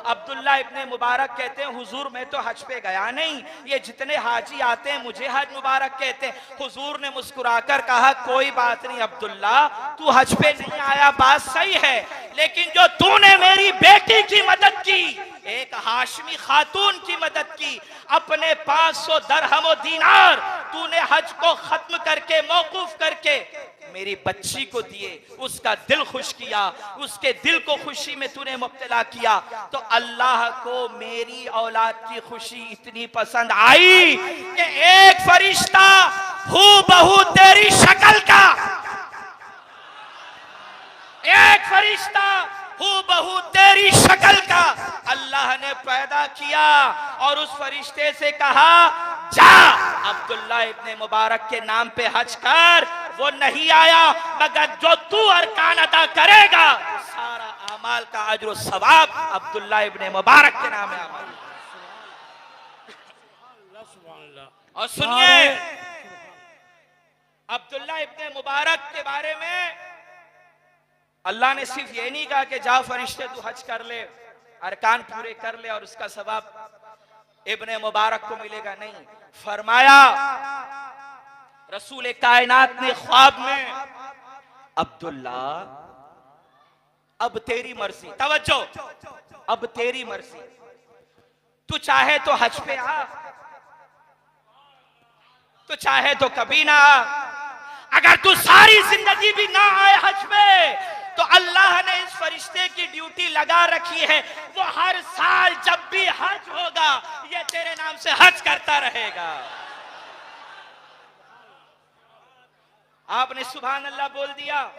अब्दुल्ला इब्ने मुबारक कहते हैं हुजूर मैं तो हज पे गया नहीं, ये जितने हाजी आते हैं मुझे हज मुबारक कहते हैं। हुजूर ने मुस्कुराकर कहा कोई बात नहीं अब्दुल्ला, तू हज पे नहीं आया बात सही है, लेकिन जो तूने मेरी बेटी की मदद की, एक हाशमी खातून की मदद की, अपने 500 दरहम और दीनार तूने हज को खत्म करके मौकूफ करके मेरी बच्ची को दिए, उसका दिल खुश किया, उसके दिल को खुशी में तूने मुब्तला किया, तो अल्लाह को मेरी औलाद की खुशी इतनी पसंद आई कि एक फरिश्ता हू बहू तेरी शक्ल का, एक फरिश्ता हू बहू तेरी शक्ल का अल्लाह ने पैदा किया और उस फरिश्ते से कहा जा अब्दुल्ला इब्ने मुबारक के नाम पे हज कर। वो नहीं आया मगर जो तू अरकान अदा करेगा सारा अमाल का अजर सवाब अब्दुल्ला इब्ने मुबारक के नाम है। और सुनिए अब्दुल्ला इब्ने मुबारक के बारे में अल्लाह ने सिर्फ ये नहीं कहा कि जाओ फरिश्ते तू हज कर ले, अरकान पूरे कर ले और उसका सवाब इब्ने मुबारक को मिलेगा, नहीं। फरमाया रसूल कायनात ने ख्वाब में अब्दुल्ला अब तेरी मर्जी, तवज्जो, अब तेरी मर्जी, तू चाहे तो हज पे आ, तू चाहे तो कभी ना आ, अगर तू सारी जिंदगी भी ना आए हज पे तो अल्लाह ने इस फरिश्ते की ड्यूटी लगा रखी है, वो हर साल जब भी हज होगा ये तेरे नाम से हज करता रहेगा। आपने सुभान अल्लाह बोल दिया।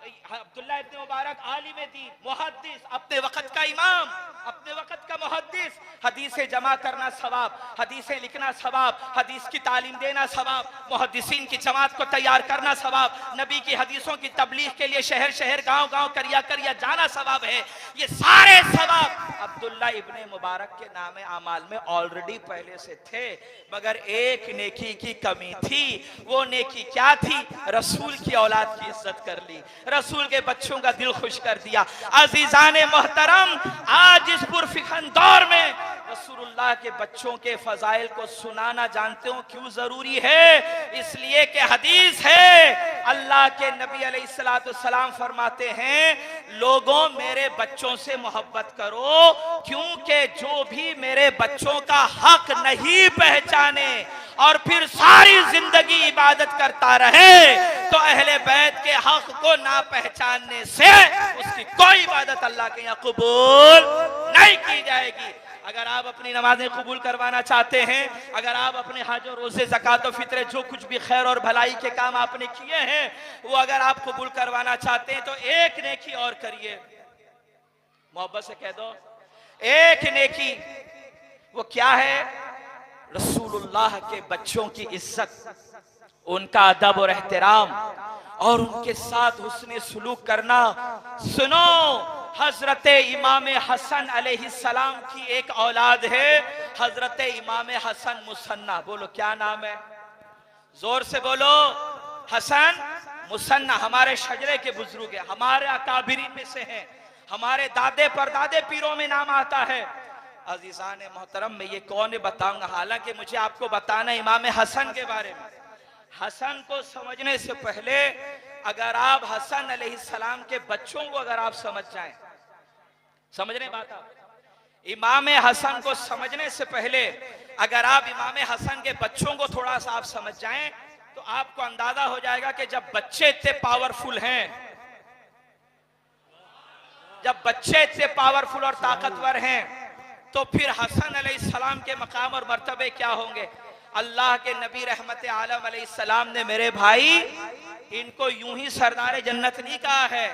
अब्दुल्ला इब्ने मुबारक आलिम दीन, मुहद्दिस, अपने वक्त का इमाम, अपने वक्त का मुहद्दिस, हदीसें जमा करना सवाब, हदीसें लिखना सवाब, हदीस की तालीम देना सवाब, मुहद्दिसीन की जमात को तैयार करना सवाब, नबी की हदीसों की तबलीग के लिए शहर शहर गांव गांव करिया जाना सवाब है। ये सारे सवाब अब्दुल्ला इब्ने मुबारक के नाम अमाल में ऑलरेडी पहले से थे, मगर एक नेकी की कमी थी। वो नेकी क्या थी? रसूल की औलाद की इज्जत कर ली, रसूल के बच्चों का दिल खुश कर दिया। अजीजाने मोहतरम, आज इस पुरफिकन दौर में रसूलुल्लाह के बच्चों के फजाइल को सुनाना जानते हो क्यों जरूरी है? इसलिए कि हदीस है, अल्लाह के नबी अलैहिस्सलाम फरमाते हैं लोगों मेरे बच्चों से मोहब्बत करो, क्योंकि जो भी मेरे बच्चों का हक नहीं पहचाने और फिर सारी जिंदगी इबादत करता रहे तो अहले बैत के हक को ना पहचानने से उसकी कोई इबादत अल्लाह के यहाँ कबूल नहीं की जाएगी। अगर आप अपनी नमाजें कबूल करवाना चाहते हैं, अगर आप अपने हज और रोजे ज़कात और फित्रे जो कुछ भी खैर और भलाई के काम आपने किए हैं वो अगर आप कबूल करवाना चाहते हैं तो एक नेकी और करिए, मोहब्बत से कह दो एक नेकी। वो क्या है? रसूलुल्लाह के बच्चों की इज्जत, उनका अदब और एहतराम और उनके साथ हुस्ने सुलूक करना। सुनो, हजरत इमाम हसन अलैहिस्सलाम की एक औलाद है, हजरत इमाम हसन मुसन्ना। बोलो क्या नाम है? जोर से बोलो। हसन मुसन्ना हमारे शजरे के बुजुर्ग है, हमारे अकाबिरीन में से हैं, हमारे दादे परदादे पीरों में नाम आता है। अजीजान मोहतरम, मैं ये कौन बताऊंगा, हालांकि मुझे आपको बताना इमाम हसन के बारे में। हसन को समझने से पहले अगर आप हसन अलैहिस्सलाम के बच्चों को अगर आप समझ जाएं, समझने बात आप, इमाम हसन को समझने से पहले अगर आप इमाम हसन के बच्चों को थोड़ा सा आप समझ जाएं तो आपको अंदाजा हो जाएगा कि जब बच्चे इतने पावरफुल हैं, जब बच्चे इतने पावरफुल और ताकतवर हैं तो फिर हसन अलैहिस्सलाम के मकाम और मर्तबे क्या होंगे। अल्लाह के नबी रहमत आलम अलैहिस्सलाम ने मेरे भाई इनको यूं ही सरदार जन्नत नहीं कहा है,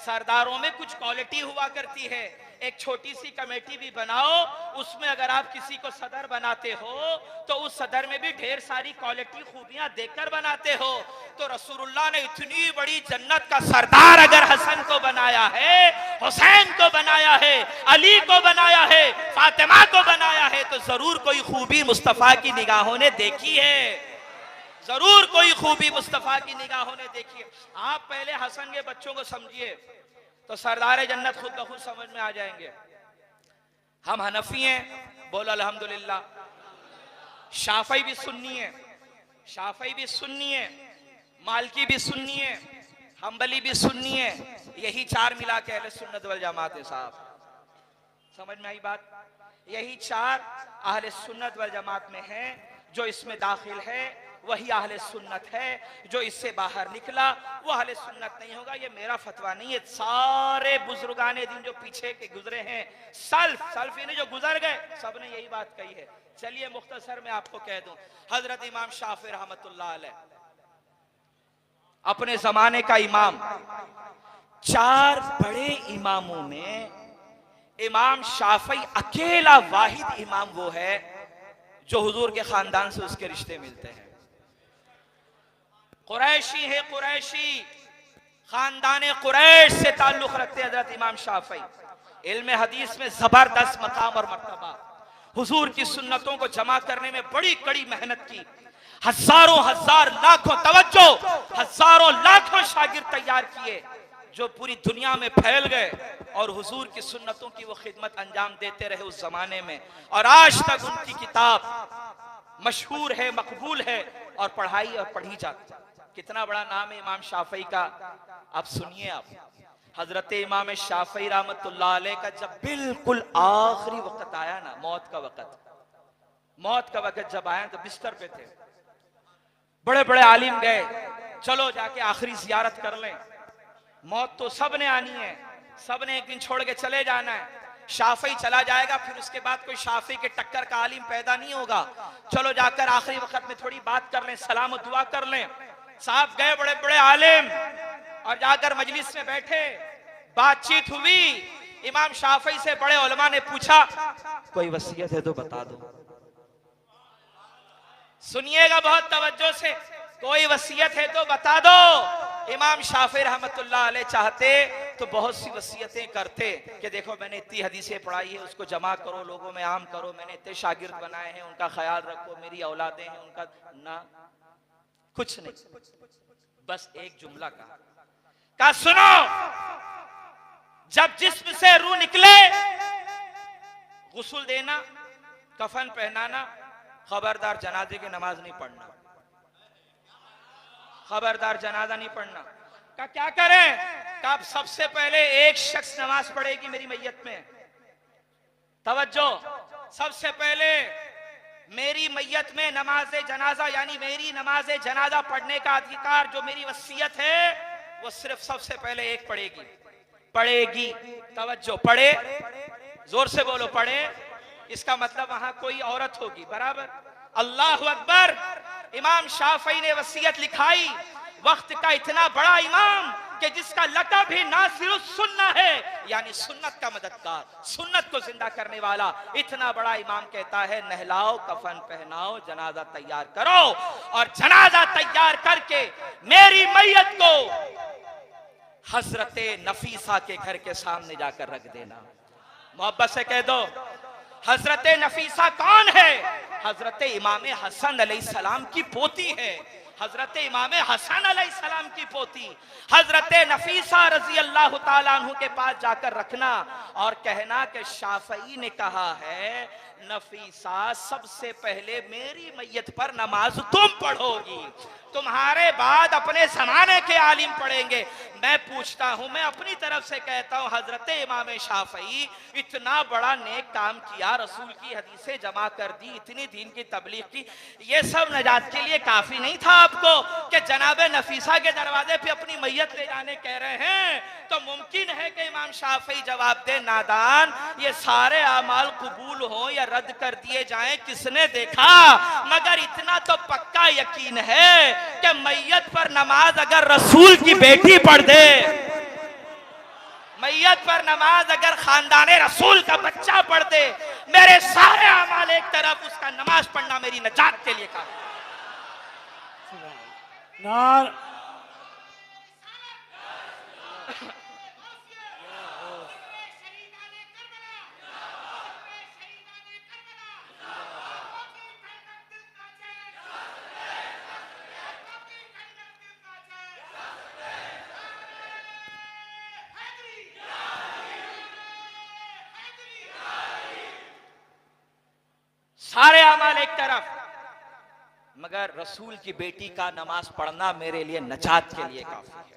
सरदारों में कुछ क्वालिटी हुआ करती है। एक छोटी सी कमेटी भी बनाओ, उसमें अगर आप किसी को सदर बनाते हो तो उस सदर में भी ढेर सारी क्वालिटी खूबियां देखकर बनाते हो। तो रसूलुल्लाह ने इतनी बड़ी जन्नत का सरदार अगर हसन को बनाया है, हुसैन को बनाया है, अली को बनाया है, फातिमा को बनाया है, तो जरूर कोई खूबी मुस्तफा की निगाहों ने देखी है, जरूर कोई खूबी मुस्तफा की निगाहों ने देखी है। आप पहले हसन के बच्चों को समझिए तो सरदार जन्नत खुद ब खुद समझ में आ जाएंगे। हम हनफी हैं, बोलो अल्हम्दुलिल्लाह। शाफई भी सुन्नी है, शाफई भी सुन्नी है, मालकी भी सुन्नी है, हम्बली भी सुन्नी है, यही चार मिला के अहले सुन्नत वल जमात है साहब। समझ में आई बात? यही चार अहले सुन्नत वल जमात में है। जो इसमें दाखिल है वही अहले सुन्नत है, जो इससे बाहर निकला वो अहले सुन्नत नहीं होगा। ये मेरा फतवा नहीं है, सारे बुजुर्गाने दिन जो पीछे के गुजरे हैं, सल्फ यानी जो गुजर गए, सब ने यही बात कही है। चलिए मुख्तसर में आपको कह दूं, हजरत इमाम शाफी रहमतुल्लाह अलैह अपने जमाने का इमाम, चार बड़े इमामों में इमाम शाफी अकेला वाहिद इमाम वो है जो हुजूर के खानदान से उसके रिश्ते मिलते हैं। कुरैशी है, कुरैशी खानदान कुरैश से ताल्लुक रखते हजरत इमाम शाफी। इल्म हदीस में जबरदस्त मकाम और मर्तबा, हुजूर की सुन्नतों को जमा करने में बड़ी कड़ी मेहनत की, हजारों हजार लाखों तवज्जो, हजारों लाखों शागिर्द तैयार किए जो पूरी दुनिया में फैल गए और हुजूर की सुन्नतों की वो खिदमत अंजाम देते रहे उस जमाने में। और आज तक उनकी किताब मशहूर है, मकबूल है और पढ़ाई और पढ़ी जाती। कितना बड़ा नाम है इमाम शाफी का। अब सुनिए, आप हजरत इमाम शाफी रहमतुल्लाह अलैह का जब बिल्कुल आखिरी वक्त आया ना, मौत का वक्त जब आया तो बिस्तर पे थे, बड़े बड़े आलिम गए, चलो जाके आखिरी जियारत कर लें, मौत तो सब ने आनी है, सब ने एक दिन छोड़ के चले जाना है। शाफी चला जाएगा, फिर उसके बाद कोई शाफी के टक्कर का आलिम पैदा नहीं होगा, चलो जाकर आखिरी वक्त में थोड़ी बात कर लें, सलाम और दुआ कर लें। साहब गए बड़े बड़े आलिम और जाकर मजलिस में बैठे, बातचीत हुई। इमाम शाफी से बड़े उलमा ने पूछा, कोई वसीयत है तो बता दो। सुनिएगा बहुत तवज्जो से, कोई वसीयत है तो बता दो। इमाम शाफी रहमतुल्लाह अलैह चाहते तो बहुत सी वसीयतें करते कि देखो मैंने इतनी हदीसें पढ़ाई है, उसको जमा करो, लोगों में आम करो, मैंने इतने शागिर्द बनाए हैं, उनका ख्याल रखो, मेरी औलादें हैं उनका, ना कुछ नहीं, बस एक जुमला कहा सुनो, जब जिस्म से रूह निकले गुस्ल देना, कफन पहनाना, खबरदार जनाजे की नमाज नहीं पढ़ना, खबरदार जनाजा नहीं पढ़ना। का क्या करें? का सबसे पहले एक शख्स नमाज पढ़ेगी मेरी मैयत में, तवज्जो, सबसे पहले मेरी मैयत में नमाज जनाजा यानी मेरी नमाज जनाजा पढ़ने का अधिकार जो मेरी वसीयत है वो सिर्फ सबसे पहले एक पढ़ेगी। तवज्जो, पढ़े, जोर से बोलो, पढ़े, इसका मतलब वहां कोई औरत होगी, बराबर। अल्लाहु अकबर। इमाम शाफी ने वसीयत लिखाई, वक्त का इतना बड़ा इमाम कि जिसका लक़ब भी नासिरुस सुन्ना है, यानी सुन्नत का मददगार, सुन्नत को जिंदा करने वाला, इतना बड़ा इमाम कहता है नहलाओ, कफन पहनाओ, जनाजा तैयार करो और जनाजा तैयार करके मेरी मैयत को हजरत नफीसा के घर के सामने जाकर रख देना। मोहब्बत से कह दो, हजरत नफीसा कौन है? हजरत इमाम हसन अलैहिस्सलाम की पोती है, हजरत इमाम हसन अलैहिस्सलाम की पोती हजरत नफीसा रजी अल्लाह ताला अन्हु के पास जाकर रखना और कहना कि शाफई ने कहा है नफीसा सबसे पहले मेरी मैयत पर नमाज तुम पढ़ोगी तुम्हारे बाद अपने जमाने के आलिम पढ़ेंगे। मैं पूछता हूं, मैं अपनी तरफ से कहता हूं, हजरत इमाम शाफई इतना बड़ा नेक काम किया, रसूल की हदीसें जमा कर दी, इतनी दीन की तबलीग की, ये सब नजात के लिए काफी नहीं था आपको कि जनाबे नफीसा के दरवाजे पे अपनी मैयत ले जाने कह रहे हैं? तो मुमकिन है कि इमाम शाफई जवाब दे, नादान, ये सारे अमाल कबूल हो या रद्द कर दिए जाएं, किसने देखा? मगर इतना तो पक्का यकीन है कि मैयत पर नमाज अगर रसूल की बेटी पढ़ दे, मैयत पर नमाज अगर खानदाने रसूल का बच्चा पढ़ दे, मेरे सारे अमाल एक तरफ, उसका नमाज पढ़ना मेरी नजात के लिए काफी। नार सारे अमाल एक तरफ, मगर रसूल की बेटी का नमाज पढ़ना मेरे लिए नजात के लिए काफी है।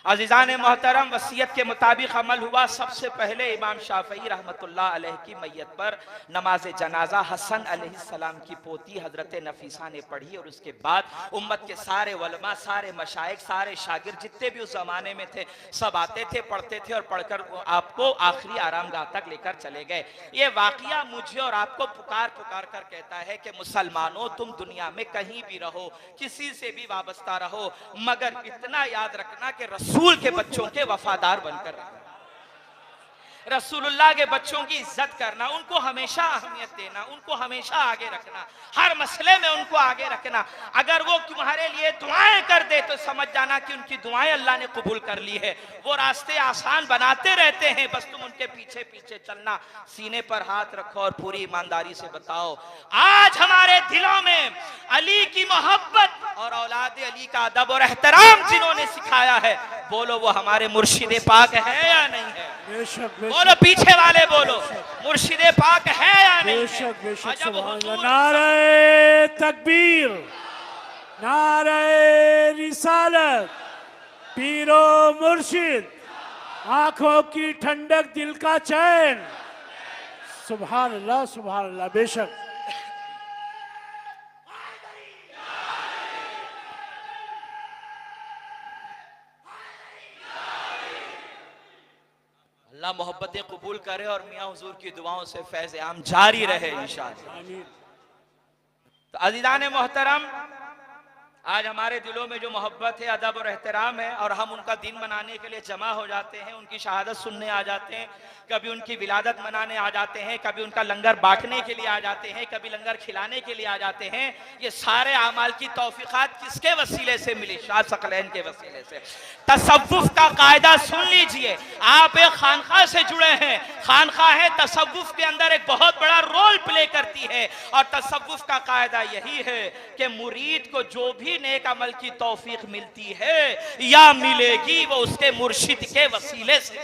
अजीजान मोहतरम, वसीयत के मुताबिक अमल हुआ। सबसे पहले इमाम शाफई रहमतुल्लाह अलैह की मैयत पर नमाज जनाजा हसन अलैहिस्सलाम की पोती हजरत नफीसा ने पढ़ी, और उसके बाद उम्मत के सारे उलमा, सारे मशाइख, सारे शागिर जितने भी उस जमाने में थे, सब आते थे, पढ़ते थे, और पढ़कर आपको आखिरी आरामगाह तक लेकर चले गए। ये वाकया मुझे और आपको पुकार पुकार कर कहता है कि मुसलमानों, तुम दुनिया में कहीं भी रहो, किसी से भी वाबस्ता रहो, मगर इतना याद रखना कि रसूल के बच्चों के वफादार बनकर रहना, रसूलुल्लाह के बच्चों की इज्जत करना, उनको हमेशा अहमियत देना, उनको हमेशा आगे रखना, हर मसले में उनको आगे रखना। अगर वो तुम्हारे लिए दुआएं कर दे तो समझ जाना कि उनकी दुआएं अल्लाह ने कबूल कर ली है। वो रास्ते आसान बनाते रहते हैं, बस तुम उनके पीछे पीछे चलना। सीने पर हाथ रखो और पूरी ईमानदारी से बताओ, आज हमारे दिलों में अली की मोहब्बत और औलाद अली का अदब और एहतराम जिन्होंने सिखाया है, बोलो वो हमारे मुर्शिद पाक है या नहीं है? बेशक, बोलो, पीछे वाले बोलो, मुर्शिद पाक है या नहीं? बेशक बेशक। सुभान अल्लाह। नारे तकबीर, नारे रिसालत, पीरो मुर्शिद, आंखों की ठंडक, दिल का चैन। सुभान अल्लाह, सुभान अल्लाह। बेशक। अल्लाह मोहब्बतें कबूल करे और मियाँ हुजूर की दुआओं से फैज़ आम जारी रहे इंशाअल्लाह। तो अज़ीज़ान मोहतरम, आज हमारे दिलों में जो मोहब्बत है, अदब और एहतराम है, और हम उनका दिन मनाने के लिए जमा हो जाते हैं, उनकी शहादत सुनने आ जाते हैं, कभी उनकी विलादत मनाने आ जाते हैं, कभी उनका लंगर बांटने के लिए आ जाते हैं, कभी लंगर खिलाने के लिए आ जाते हैं। ये सारे आमाल की तौफीकात किसके वसीले से मिली? शाह सकलैन के वसीले से। तसव्वुफ का कायदा सुन लीजिए। आप एक खानका से जुड़े हैं, खानका है तसव्वुफ के अंदर एक बहुत बड़ा रोल प्ले करती है, और तसव्वुफ का कायदा यही है कि मुरीद को जो भी नेक अमल की तौफीक मिलती है या मिलेगी, वो उसके मुर्शिद के वसीले से,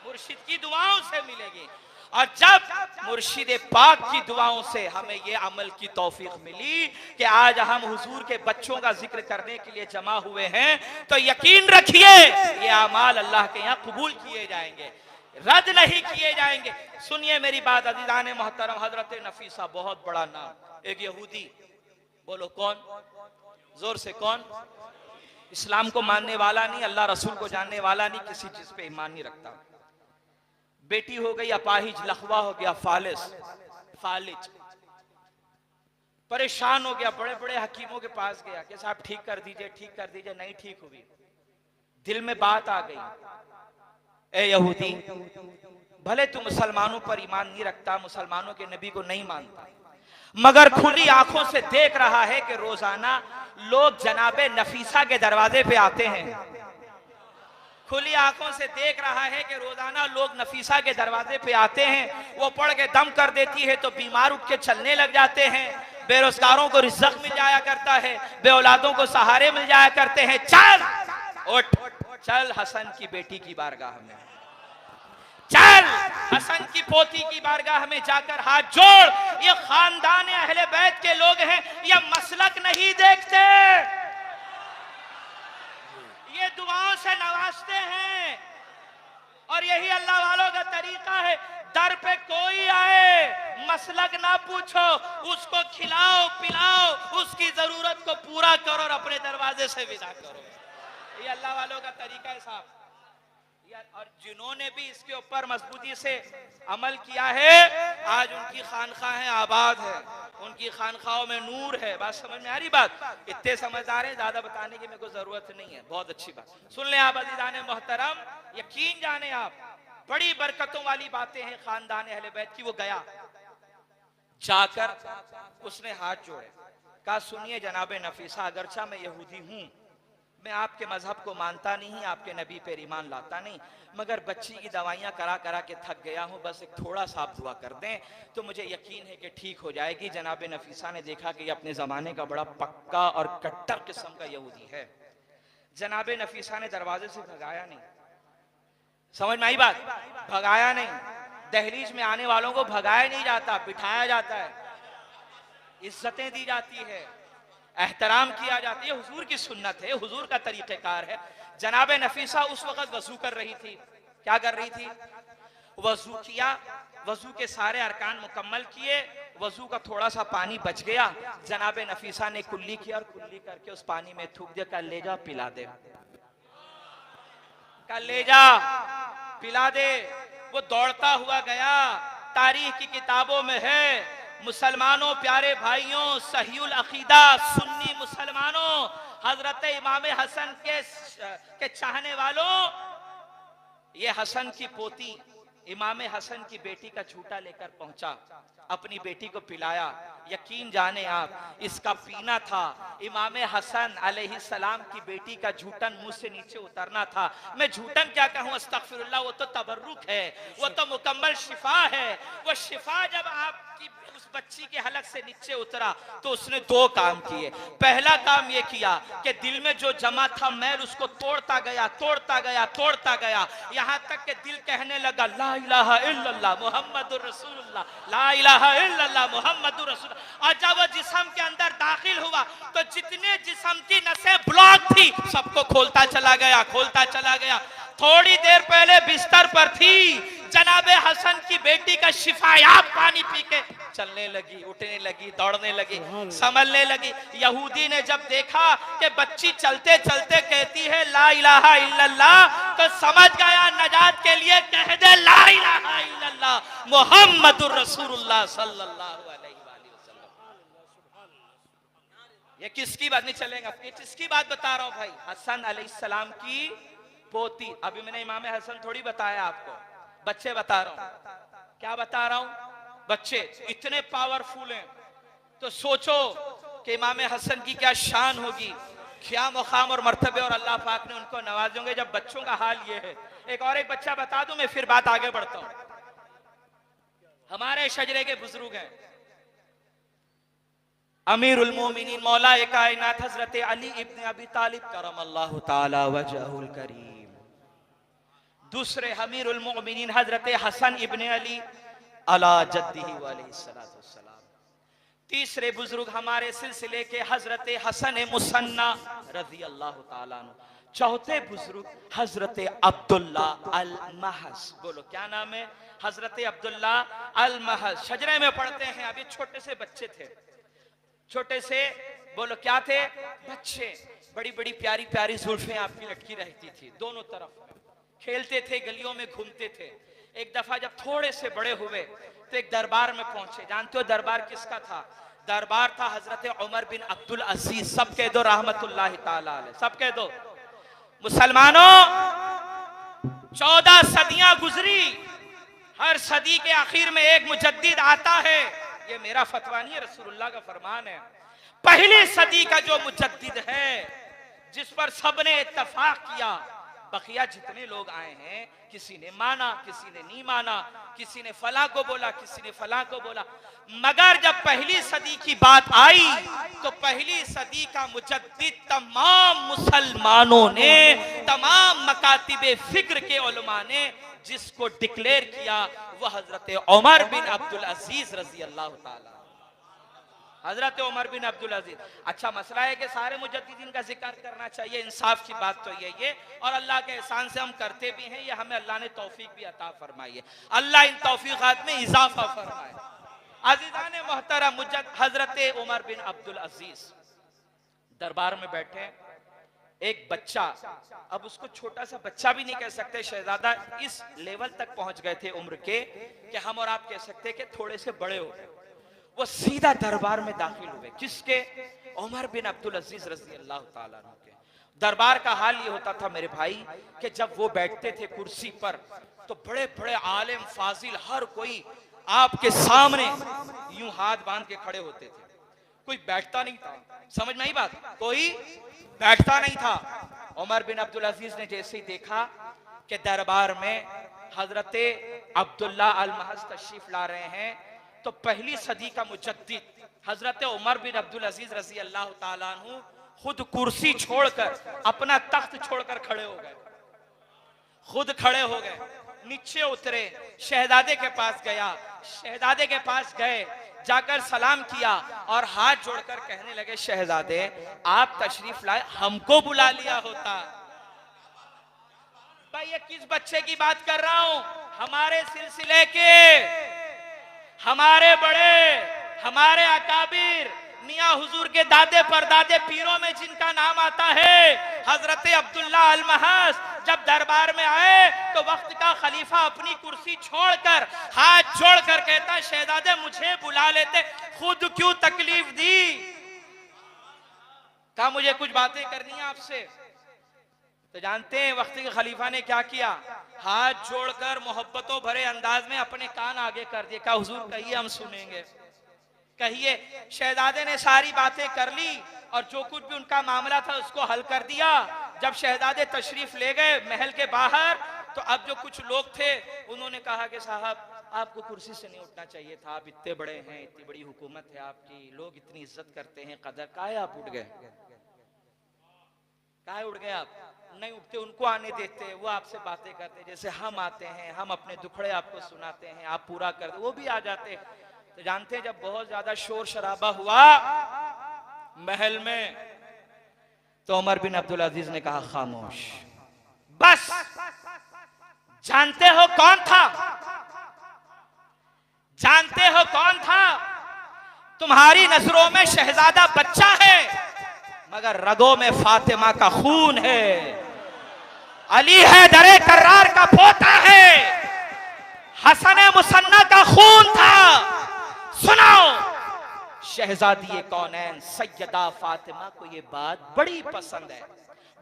मुर्शिद की दुआओं से मिलेगी। और जब मुर्शिद पाक की दुआओं से हमें ये अमल की तौफीक मिली कि आज हम हुजूर के बच्चों का जिक्र करने के लिए जमा हुए हैं, तो यकीन रखिए ये अमाल अल्लाह के यहाँ कबूल किए जाएंगे, रद्द नहीं किए जाएंगे। सुनिए मेरी बात अज़ीज़ान मोहतरम, हजरत नफीसा बहुत बड़ा नाम, एक यहूदी, बोलो कौन, जोर से कौन? इस्लाम को मानने वाला नहीं, अल्लाह रसूल को जानने वाला नहीं, किसी चीज पे ईमान नहीं रखता। बेटी हो गई अपाहिज, लखवा हो गया फालिज, परेशान हो गया, बड़े बड़े हकीमों के पास गया कि साहब ठीक कर दीजिए, ठीक कर दीजिए, नहीं ठीक हुई। दिल में बात आ गई, ए यहूदी, भले तू मुसलमानों पर ईमान नहीं रखता, मुसलमानों के नबी को नहीं मानता, मगर खुली आंखों से देख रहा है कि रोजाना लोग जनाबे नफीसा के दरवाजे पे आते हैं। खुली आंखों से देख रहा है कि रोजाना लोग नफीसा के दरवाजे पे आते हैं, वो पढ़ के दम कर देती है तो बीमार उठ के चलने लग जाते हैं, बेरोजगारों को रिज़्क़ मिल जाया करता है, बेऔलादों को सहारे मिल जाया करते हैं। चल उठ, चल हसन की बेटी की बारगाह में, चल हसन की पोती की बारगाह में जाकर हाथ जोड़। ये खानदान अहले बैत के लोग हैं, ये मसलक नहीं देखते, ये दुआओं से नवाजते हैं। और यही अल्लाह वालों का तरीका है। दर पे कोई आए, मसलक ना पूछो, उसको खिलाओ पिलाओ, उसकी जरूरत को पूरा करो और अपने दरवाजे से विदा करो। ये अल्लाह वालों का तरीका है साहब। और जिन्होंने भी इसके ऊपर मजबूती से अमल किया है, आज उनकी खानखाहें आबाद है, उनकी खानखाहों में नूर है। बात समझ में आ रही? बात इतने समझदार हैं, ज्यादा बताने की मेरे को जरूरत नहीं है। बहुत अच्छी बात सुन ले आप अज़ीज़ान मोहतरम, यकीन जाने आप, बड़ी बरकतों वाली बातें हैं खानदान अहले बैत की। वो गया, जाकर उसने हाथ जोड़े, कहा सुनिए जनाब नफीसा, अगरचा मैं यहूदी हूं, मैं आपके मजहब को मानता नहीं, आपके नबी पे ईमान लाता नहीं, मगर बच्ची की दवाइयाँ करा करा के थक गया हूँ, बस एक थोड़ा सा आप दुआ कर दें तो मुझे यकीन है कि ठीक हो जाएगी। जनाब नफीसा ने देखा कि ये अपने ज़माने का बड़ा पक्का और कट्टर किस्म का यहूदी है। जनाब नफीसा ने दरवाजे से भगाया नहीं, समझ में आई बात? भगाया नहीं। दहलीज में आने वालों को भगाया नहीं जाता, बिठाया जाता है, इज्जतें दी जाती है, एहतराम किया जाता है। ये हुजूर की सुन्नत है, हुजूर का तरीक़ेकार है। जनाब नफीसा उस वक्त वजू कर रही थी। क्या कर रही थी? वजू किया, वजू के सारे अरकान मुकम्मल किए, वजू का थोड़ा सा पानी बच गया, जनाब नफीसा ने कुल्ली किया और कुल्ली करके उस पानी में थूक दिया, कल ले जा पिला दे, कल ले जा पिला दे। वो दौड़ता हुआ गया। तारीख की किताबों में है, मुसलमानों प्यारे भाइयों, सहीउल अकीदा सुन्नी मुसलमानों, हजरत इमाम हसन के चाहने वालों, ये हसन की पोती इमाम हसन की बेटी का झूठा लेकर पहुंचा, अपनी बेटी को पिलाया। यकीन जाने आप, इसका पीना था इमाम हसन अलैहिस्सलाम की बेटी का झूठन मुंह से नीचे उतरना था। मैं झूठन क्या कहूं, अस्तगफिरुल्लाह, वो तो तबर्रुक है, वो तो मुकम्मल शिफा है। वो शिफा जब आपकी उस बच्ची के हलक से नीचे उतरा तो उसने दो काम किए। पहला काम ये किया कि दिल में जो जमा था मैल उसको तोड़ता गया, तोड़ता गया, तोड़ता गया, यहां तक कि दिल कहने लगा ला इलाहा इल्लल्लाह मुहम्मदुर रसूलुल्लाह, ला इलाहा इल्लल्लाह मुहम्मदुर रसूलुल्लाह। और जब वो जिस्म के अंदर दाखिल हुआ तो जितने जिस्म की नसें ब्लॉक थी सबको खोलता चला गया, खोलता चला गया। थोड़ी देर पहले बिस्तर पर थी, जनाबे हसन की बेटी का शिफायाब पानी पी के चलने लगी, उठने लगी, दौड़ने लगी, संभलने लगी। यहूदी ने जब देखा कि बच्ची चलते चलते कहती है ला इलाहा इल्लल्लाह, तो समझ गया नजात के लिए कह दे ला इलाहा इल्लल्लाह मुहम्मदुर रसूलुल्लाह सल्लल्लाहु अलैहि वसल्लम। ये किसकी बात नहीं चलेगा, ये किसकी बात बता रहा हूं भाई, हसन अलैहिस्सलाम की पोती। अभी मैंने इमाम हसन थोड़ी बताया आपको, बच्चे बता रहा हूं। क्या बता रहा हूं? बच्चे इतने पावरफुल हैं, तो सोचो कि इमाम हसन की क्या शान होगी, क्या मुकाम और मर्तबे, और अल्लाह पाक ने उनको नवाजोगे। जब बच्चों का हाल ये है, एक बच्चा बता दूं, मैं फिर बात आगे बढ़ता हूं। हमारे शजरे के बुजुर्ग हैं अमीरुल मोमिनीन मौला कायनात हजरत अली इब्न अबी तालिब करमल्लाहु ताला वजहुल करीम। दूसरे अमीरुल मोमिनीन हजरत हसन इब्न अली अला जद्दिही अलैहिस्सलातु वस्सलाम। तीसरे बुजुर्ग हमारे सिलसिले के हजरत हसन मुसन्ना रज़ी अल्लाह ताला अन्हु। चौथे बुजुर्ग हजरत अब्दुल्ला अल महस। बोलो क्या नाम है? हजरत अब्दुल्ला अल महस। शजरे में पढ़ते हैं, अभी छोटे से बच्चे थे, छोटे से, बोलो क्या थे? बच्चे। बड़ी बड़ी प्यारी प्यारी जुल्फें आपकी लटकी रहती थी दोनों तरफ, खेलते थे, गलियों में घूमते थे। एक दफा जब थोड़े से बड़े हुए तो एक दरबार में पहुंचे। जानते हो दरबार किसका था? दरबार था हजरत उमर बिन अब्दुल अजीज। सब कह दो रहमतुल्लाहि ताला अलैह, सब कह दो। मुसलमानों, 14 सदियां गुजरी, हर सदी के आखिर में एक मुजद्दिद आता है। ये मेरा फतवा नहीं है, रसूलुल्लाह का फरमान है। पहली सदी का जो मुजद्दिद है, जिस पर सबने इत्तफाक किया, बकिया जितने लोग आए हैं, किसी ने माना, किसी ने नहीं माना, किसी ने फला को बोला, किसी ने फला को बोला, मगर जब पहली सदी की बात आई तो पहली सदी का मुजद्दिद तमाम मुसलमानों ने तमाम मकातिबे फिक्र के उलमा ने जिसको डिक्लेयर किया वह हजरत उमर बिन अब्दुल अजीज रजी अल्लाह ताला। हजरत उमर बिन अब्दुल अजीज। अच्छा मसला है कि सारे मुजद्दिदीन का जिक्र करना चाहिए, इंसाफ की बात तो ये और अल्लाह के एहसान से हम करते भी हैं, ये हमें अल्लाह ने तौफीक भी अता फरमाई है। अल्लाह इन तौफीकात में इजाफा फरमाए। अजीजान मोहतरम, हजरत उमर बिन अब्दुल अजीज दरबार में बैठे, एक बच्चा, अब उसको छोटा सा बच्चा भी नहीं कह सकते, शहजादा इस लेवल तक पहुंच गए थे उम्र के कि हम और आप कह सकते कि थोड़े से बड़े हो गए। वो सीधा दरबार में दाखिल हुए, किसके? उमर बिन अब्दुल अजीज रज़ी अल्लाह ताला अन्हु के। दरबार का हाल ये होता था मेरे भाई कि जब वो बैठते थे कुर्सी पर तो बड़े बड़े आलिम फाजिल हर कोई आपके सामने यूं हाथ बांध के खड़े होते थे, कोई बैठता नहीं था। समझ में आई बात? कोई बैठता नहीं था। उमर बिन अब्दुल अजीज ने जैसे ही देखा कि दरबार में हजरत अब्दुल्ला अल महज तशरीफ ला रहे हैं, तो पहली सदी का मुजद्दिद हजरत उमर बिन अब्दुल अजीज रजी अल्लाह ताला अन्हु खुद कुर्सी छोड़कर, अपना तख्त छोड़कर खड़े हो गए, खुद खड़े हो गए, नीचे उतरे, शहजादे के पास गया, शहजादे के पास गए, जाकर सलाम किया और हाथ जोड़कर कहने लगे, शहजादे आप तशरीफ लाए, हमको बुला लिया होता। भाई ये किस बच्चे की बात कर रहा हूं? हमारे सिलसिले के, हमारे बड़े, हमारे अकाबिर, मियां हुजूर के दादे परदादे पीरों में जिनका नाम आता है, हजरत अब्दुल्ला अल महज जब दरबार में आए तो वक्त का खलीफा अपनी कुर्सी छोड़कर हाथ जोड़कर कहता, शहजादे मुझे बुला लेते, खुद क्यों तकलीफ दी? कहा मुझे कुछ बातें करनी है आपसे। तो जानते हैं वक्त के खलीफा ने क्या किया? हाथ जोड़कर मोहब्बतों भरे अंदाज में अपने कान आगे कर दिए, कहा हुजूर कहिए हम सुनेंगे, कहिए। शहजादे ने सारी बातें कर ली और जो कुछ भी उनका मामला था उसको हल कर दिया। जब शहजादे तशरीफ ले गए महल के बाहर, तो अब जो कुछ लोग थे उन्होंने कहा कि साहब आपको कुर्सी से नहीं उठना चाहिए था, आप इतने बड़े हैं, इतनी बड़ी हुकूमत है आपकी, लोग इतनी इज्जत करते हैं, कदर, काहे आप उठ गए? काहे उठ गए आप? नहीं उठते, उनको आने देते, वो आपसे बातें करते, जैसे हम आते हैं, हम अपने दुखड़े आपको सुनाते हैं, आप पूरा कर दो, वो भी आ जाते। तो जानते हैं जब बहुत ज्यादा शोर शराबा हुआ महल में, तो उमर बिन अब्दुल अजीज ने कहा खामोश, बस। जानते हो कौन था? जानते हो कौन था? तुम्हारी नजरों में शहजादा बच्चा है, मगर रगों में फातिमा का खून है, अली है दरे कर्रार का पोता है, हसन मुसन्ना का खून था। सुनाओ, शहजादी कौनैन सैयदा फातिमा को ये बात बड़ी पसंद है,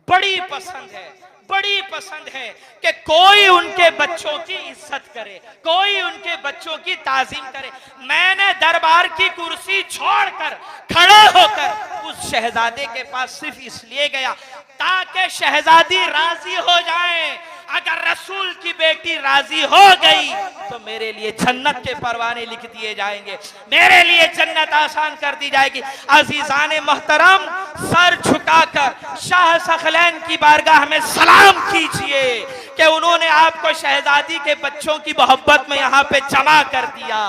बड़ी पसंद है, बड़ी पसंद है कि कोई उनके बच्चों की इज्जत करे, कोई उनके बच्चों की ताजीम करे। मैंने दरबार की कुर्सी छोड़कर खड़े होकर उस शहजादे के पास सिर्फ इसलिए गया ताकि शहजादी राजी हो जाए। अगर रसूल की बेटी राजी हो गई तो मेरे लिए जन्नत के परवाने लिख दिए जाएंगे, मेरे लिए जन्नत आसान कर दी जाएगी। अजीजाने मोहतरम, सर झुकाकर शाह सखलैन की बारगाह में सलाम कीजिए कि उन्होंने आपको शहजादी के बच्चों की मोहब्बत में यहाँ पे जमा कर दिया,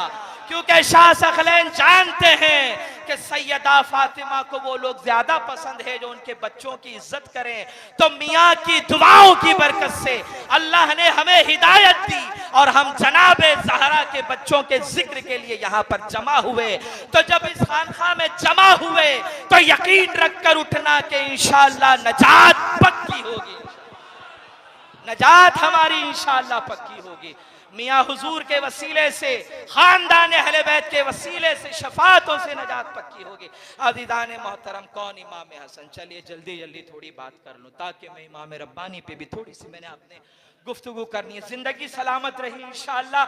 क्योंकि शाह सखलैन जानते हैं कि सैयदा फातिमा को वो लोग ज्यादा पसंद है जो उनके बच्चों की इज्जत करें। तो मियाँ की दुआओं की बरकत से अल्लाह ने हमें हिदायत दी और हम जनाबे ज़हरा के बच्चों के जिक्र के लिए यहाँ पर जमा हुए। तो जब इस खानखा में जमा हुए तो यकीन रखकर उठना कि इंशाअल्लाह नजात पक्की होगी, नजात हमारी इंशाअल्लाह पक्की होगी। मियाँ हुजूर के वसीले से, खानदान अहले बैत के वसीले से शफातों से नजात पक्की होगी। आदिदान मोहतरम, कौन इमाम हसन? चलिए जल्दी जल्दी थोड़ी बात कर लूँ ताकि मैं इमाम रब्बानी पे भी थोड़ी सी मैंने आपने गुफ्तगू करनी है। जिंदगी सलामत रही इंशाअल्लाह।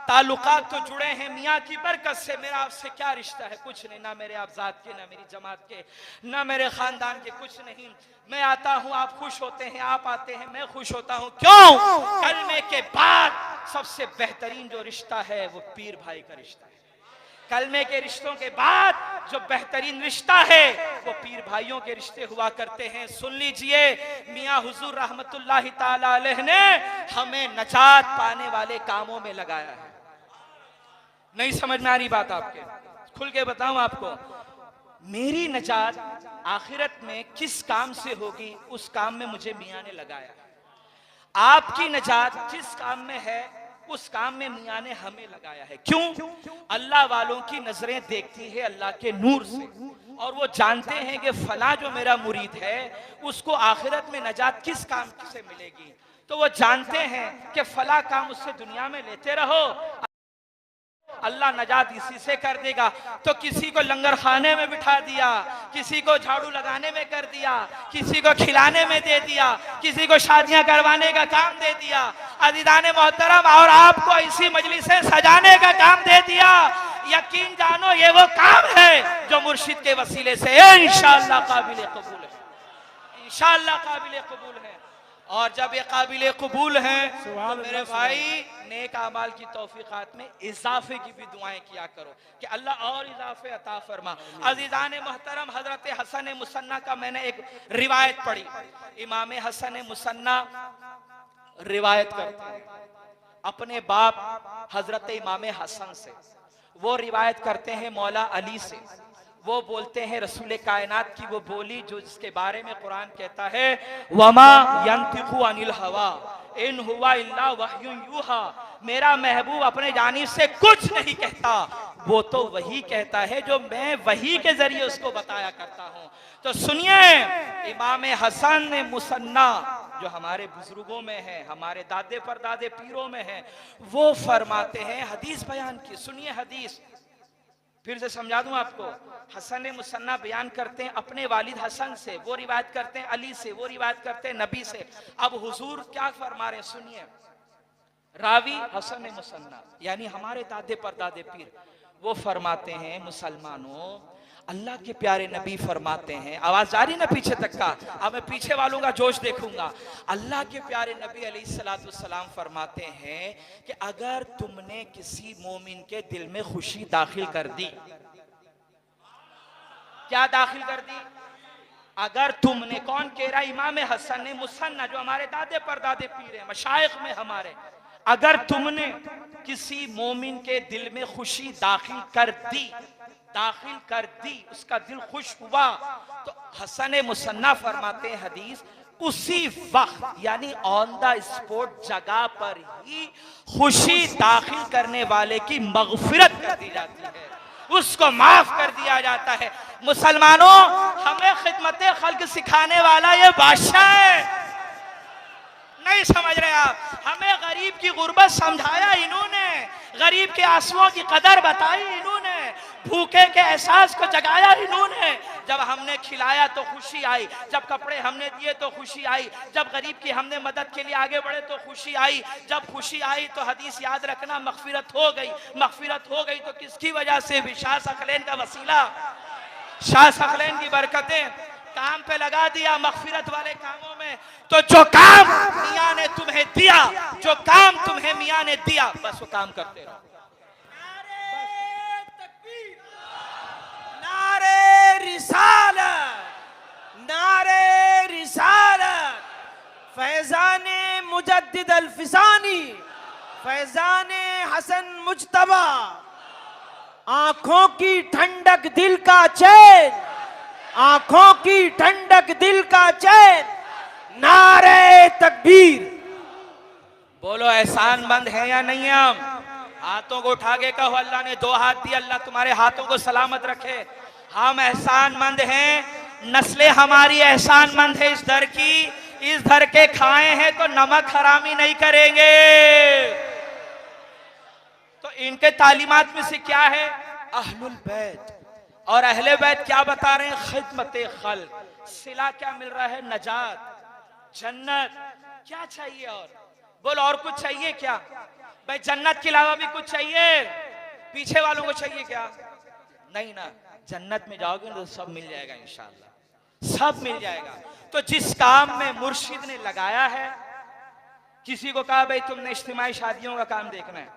ताल्लुकात तो जुड़े हैं मियाँ की बरकत से। मेरा आपसे क्या रिश्ता है? कुछ नहीं, ना मेरे आपजात के, ना मेरी जमात के, ना मेरे खानदान के, कुछ नहीं। मैं आता हूँ, आप खुश होते हैं, आप आते हैं, मैं खुश होता हूँ। क्यों? कलमे के बाद सबसे बेहतरीन जो रिश्ता है वो पीर भाई का रिश्ता है। कलमे के रिश्तों के बाद जो बेहतरीन रिश्ता है वो पीर भाइयों के रिश्ते हुआ करते हैं। सुन लीजिए, मियां हुजूर रहमतुल्लाहि ताला अलैह ने हमें नजात पाने वाले कामों में लगाया है। नहीं समझ में आ रही बात आपके? खुल के बताऊं आपको, मेरी नजात आखिरत में किस काम से होगी, उस काम में मुझे मियां ने लगाया। आपकी नजात जिस काम में है उस काम में मियां ने हमें लगाया है। क्यों? अल्लाह वालों की नजरें देखती है अल्लाह के नूर से, और वो जानते हैं कि फला जो मेरा मुरीद है उसको आखिरत में नजात किस काम से मिलेगी। तो वो जानते हैं कि फला काम उससे दुनिया में लेते रहो, अल्लाह नजात इसी से कर देगा। तो किसी को लंगर खाने में बिठा दिया, किसी को झाड़ू लगाने में कर दिया, किसी को खिलाने में दे दिया, किसी को शादियां करवाने का काम दे दिया, अज़ीज़ाने मोहतरम और आपको इसी मजलिसें सजाने का काम दे दिया। यकीन जानो ये वो काम है जो मुर्शिद के वसीले से इंशाअल्लाह काबिल कबूल है, इंशाअल्लाह काबिल कबूल है। और जब ये काबिल कबूल हैं तो मेरे भाई नेक अमाल की तौफीकात में इजाफे की भी दुआएं किया करो कि अल्लाह और इजाफे अता फरमा। अज़ीज़ाने मोहतरम, हजरत हसन मुसन्ना का मैंने एक रिवायत पढ़ी। इमाम हसन मुसन्ना रिवायत करते हैं अपने बाप हजरत इमाम हसन से। वो रिवायत करते हैं मौला अली से। वो बोलते हैं रसूल कायनात की वो बोली जो जिसके बारे में कुरान कहता है, वमा यंतिकु अनिल हवा इन हुवा इल्ला वह्युन यूहा। मेरा महबूब अपने जानिब से कुछ नहीं कहता, वो तो वही कहता है जो मैं वही के जरिए उसको बताया करता हूँ। तो सुनिए, इमाम हसन मुसन्ना जो हमारे बुजुर्गों में है, हमारे दादे परदादे पीरों में है, वो फरमाते हैं, हदीस बयान की, सुनिए हदीस फिर से समझा दूं आपको। हसन मुसन्ना बयान करते हैं अपने वालिद हसन से, वो रिवायत करते हैं अली से, वो रिवायत करते हैं नबी से। अब हुजूर क्या फरमा रहे हैं सुनिए। रावी हसन मुसन्ना यानी हमारे दादे परदादे पीर, वो फरमाते हैं, मुसलमानों अल्लाह के प्यारे नबी फरमाते हैं, आवाज जारी ना पीछे तक का, अब मैं पीछे वालों का जोश देखूंगा। अल्लाह के प्यारे नबी अलैहिस्सलाम फरमाते हैं कि अगर तुमने किसी मोमिन के दिल में खुशी दाखिल कर दी, क्या दाखिल कर दी? अगर तुमने, कौन कह रहा? इमाम हसन मुसन्ना जो हमारे दादे परदादे पीर हैं, मशाइख में हमारे, अगर तुमने किसी मोमिन के दिल में खुशी दाखिल कर दी, उसका दिल खुश हुआ, तो हसन मुसन्ना फरमाते हैं हदीस, उसी वक्त यानी ऑन द स्पॉट जगह पर ही खुशी दाखिल करने वाले की मगफिरत कर दी जाती है, उसको माफ कर दिया जाता है। मुसलमानों, हमें खिदमत खल्क सिखाने वाला ये बादशाह है। नहीं समझ रहे आप? हमें गरीब की गुर्बत समझाया इन्होंने, गरीब के आंसुओं की कदर बताई इन्होंने, भूखे के एहसास को जगाया इन्होंने। जब हमने खिलाया तो खुशी आई, जब कपड़े हमने दिए तो खुशी आई, जब गरीब की हमने मदद के लिए आगे बढ़े तो खुशी आई। जब खुशी आई तो हदीस याद रखना, मगफिरत हो गई। मगफिरत हो गई तो किसकी वजह से? भी शाह सकलैन का वसीला, शाह सकलैन की बरकतें। काम पे लगा दिया मगफिरत वाले कामों में। तो जो काम मियां ने तुम्हें दिया, जो काम तुम्हें मियां ने दिया, बस वो काम करते रहो। नारे रिसालत, नारे रिसालत, फैजाने मुजद्दिद अल-फिसानी, फैजाने हसन मुज्तबा, आंखों की ठंडक दिल का चैन, आंखों की ठंडक दिल का चैन, नारे तकबीर। बोलो एहसानमंद है या नहीं? हम हाथों को उठा के कहो, अल्लाह ने 2 हाथ दिए, अल्लाह तुम्हारे हाथों को सलामत रखे। हम एहसानमंद हैं, नस्लें हमारी एहसानमंद है इस दर की। इस दर के खाए हैं तो नमक हरामी नहीं करेंगे। तो इनके तालीमात में से क्या है? अहलुल बैत। और अहले बैत क्या बता रहे हैं? खिदमत खल्क। सिला क्या मिल रहा है? नजात, जन्नत। क्या चाहिए और? बोलो और कुछ चाहिए क्या? भाई जन्नत के अलावा भी कुछ चाहिए? पीछे वालों को चाहिए क्या? नहीं ना। जन्नत में जाओगे तो सब मिल जाएगा इंशाअल्लाह, सब मिल जाएगा। तो जिस काम में मुर्शिद ने लगाया है, किसी को कहा भाई तुमने इज्तिमाई शादियों का काम देखना है,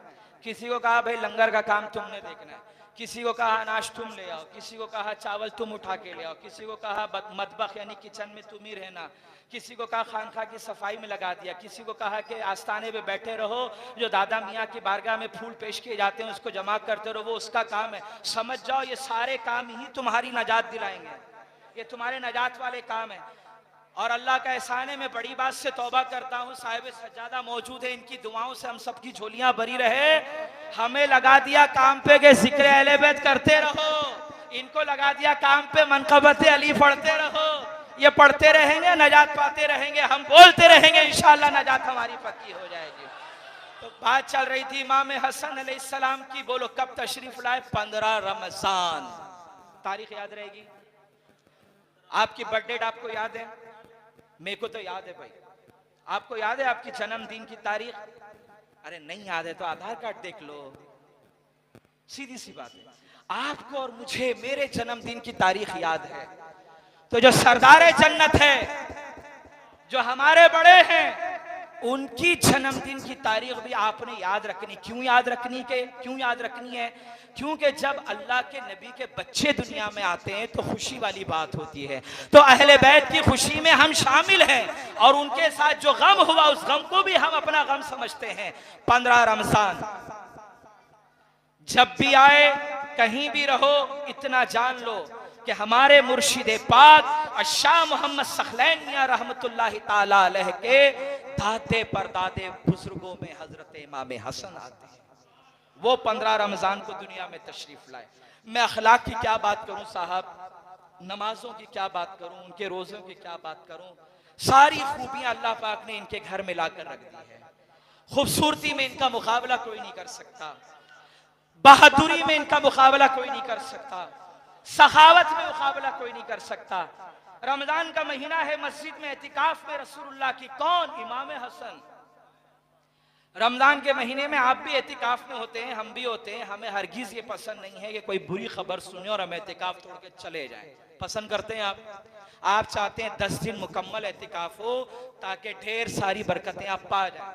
किसी को कहा भाई लंगर का काम तुमने देखना है, किसी को कहा अनाज तुम ले आओ, किसी को कहा चावल तुम उठा के ले आओ, किसी को कहा मतबख यानी किचन में तुम ही रहना, किसी को कहा खानखा की सफाई में लगा दिया, किसी को कहा कि आस्थाने पे बैठे रहो, जो दादा मियाँ की बारगाह में फूल पेश किए जाते हैं उसको जमा करते रहो, वो उसका काम है। समझ जाओ ये सारे काम ही तुम्हारी नजात दिलाएंगे, ये तुम्हारे नजात वाले काम है। और अल्लाह का एहसान है, मैं बड़ी बात से तौबा करता हूँ, साहिब सज्जादा मौजूद है, इनकी दुआओं से हम सबकी झोलियां भरी रहे। हमें लगा दिया काम पे के जिक्र अहले बैत करते रहो, इनको लगा दिया काम पे मनक़बत अली पढ़ते रहो, ये पढ़ते रहेंगे नजात पाते रहेंगे, हम बोलते रहेंगे इंशाअल्लाह नजात हमारी पक्की हो जाएगी। तो बात चल रही थी इमाम हसन अलैहिस्सलाम की, बोलो कब तशरीफ लाए? 15 रमजान। तारीख याद रहेगी? आपकी बर्थडे आपको याद है? मेरे को तो याद है भाई। आपको याद है आपकी जन्मदिन की तारीख? अरे नहीं याद है तो आधार कार्ड देख लो, सीधी सी बात है। आपको और मुझे मेरे जन्मदिन की तारीख याद है, तो जो सरदार जन्नत है, जो हमारे बड़े हैं, उनकी जन्मदिन की तारीख भी आपने याद रखनी। क्यों याद रखनी है? क्योंकि जब अल्लाह के नबी के बच्चे दुनिया में आते हैं तो खुशी वाली बात होती है, तो अहले बैत की खुशी में हम शामिल हैं और उनके साथ जो गम हुआ उस गम को भी हम अपना गम समझते हैं। 15 रमजान जब भी आए, कहीं भी रहो, इतना जान लो कि हमारे मुर्शिद पाक शाह मोहम्मद सखलैन मियां रहमतुल्लाहि ताला अलैह के दादे परदादे बुजुर्गों में हजरत इमाम हसन आते हैं। वो 15 रमजान को दुनिया में तशरीफ लाए। मैं अखलाक की क्या बात करूं साहब, नमाजों की क्या बात करूं, उनके रोजों की क्या बात करूं, सारी खूबियां अल्लाह पाक ने इनके घर में लाकर रख दी है। खूबसूरती में इनका मुकाबला कोई नहीं कर सकता, बहादुरी में इनका मुकाबला कोई नहीं कर सकता, सखावत में मुकाबला कोई नहीं कर सकता। रमजान का महीना है, मस्जिद में एतिकाफ में रसूलुल्लाह की कौन? इमाम हसन। रमजान के महीने में आप भी एतिकाफ में होते हैं, हम भी होते हैं। हमें हरगिज ये पसंद नहीं है कि कोई बुरी खबर सुने और हम एतिकाफ तोड़ के चले जाएं। पसंद करते हैं आप चाहते हैं 10 दिन मुकम्मल एतिकाफ हो ताकि ढेर सारी बरकतें आप पा जाएं।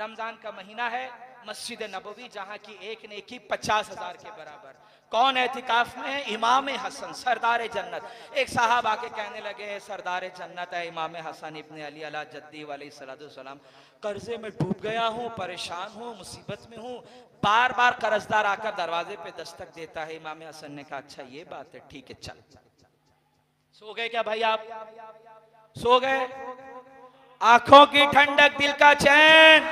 रमजान का महीना है, मस्जिद नबवी जहां की एक नेकी 50,000 के बराबर। कौन एतिकाफ में है? इमाम हसन सरदार जन्नत। एक साहब आके कहने लगे सरदार जन्नत है इमाम हसन इब्ने अली अला जद्दी अलैहिस्सलाम, कर्जे में डूब गया हूँ, परेशान हूँ, मुसीबत में हूँ, बार बार कर्जदार आकर दरवाजे पे दस्तक देता है। इमाम हसन ने कहा अच्छा ये बात है, ठीक है चल। सो गए क्या भाई आप? सो गए? आंखों की ठंडक, दिल का चैन,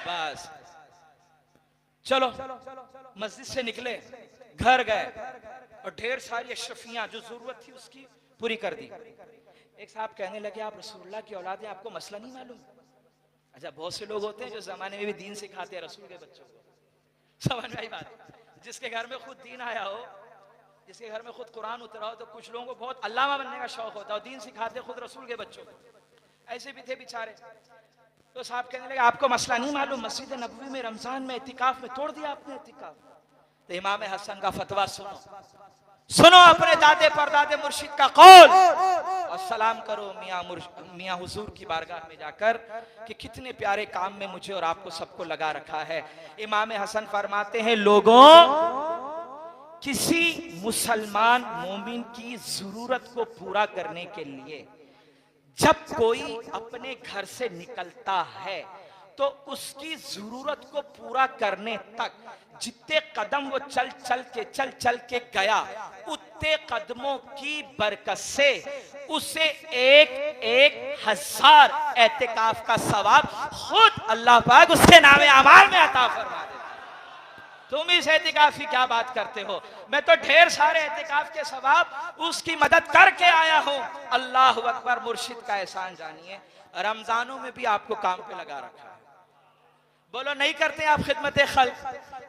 बस चलो मस्जिद से निकले, घर गए और ढेर सारी अशरफियां जो जरूरत थी उसकी पूरी कर दी। एक साहब कहने लगे आप रसूलुल्लाह की औलाद हैं, आपको मसला नहीं मालूम? अच्छा, बहुत से लोग होते हैं जो जमाने में भी दीन सिखाते हैं रसूल के बच्चों को। समझ में आई बात? जिसके घर में खुद दीन आया हो, जिसके घर में खुद कुरान उतरा हो, तो कुछ लोगों को बहुत अल्लामा बनने का शौक होता है, दीन सिखाते खुद रसूल के बच्चों को। ऐसे भी थे बेचारे। तो साहब कहने लगे आपको मसला नहीं मालूम, मस्जिद नबवी में रमजान में इतिकाफ में तोड़ दिया आपने इतिकाफ। तो इमाम हसन का फतवा सुनो अपने दादे परदादे मुर्शिद का कौल और सलाम करो मियां हुजूर की बारगाह में जाकर कि कितने प्यारे काम में मुझे और आपको सबको लगा रखा है। इमाम हसन फरमाते हैं लोगों, किसी मुसलमान मोमिन की जरूरत को पूरा करने के लिए जब कोई अपने घर से निकलता है तो उसकी जरूरत को पूरा करने तक जितने कदम वो चल के गया, उतने कदमों की बरकत से उसे 1,000 एतिकाफ का सवाब खुद अल्लाह पाक उसके नामे अमाल में अता फरमा दे। तुम इस एतिकाफ की क्या बात करते हो? मैं तो ढेर सारे एतिकाफ के सवाब उसकी मदद करके आया हूं। अल्लाह अकबर। मुर्शिद का एहसान जानिए, रमजानों में भी आपको काम पे लगा रखा है। बोलो नहीं करते आप खिदमत खल्क,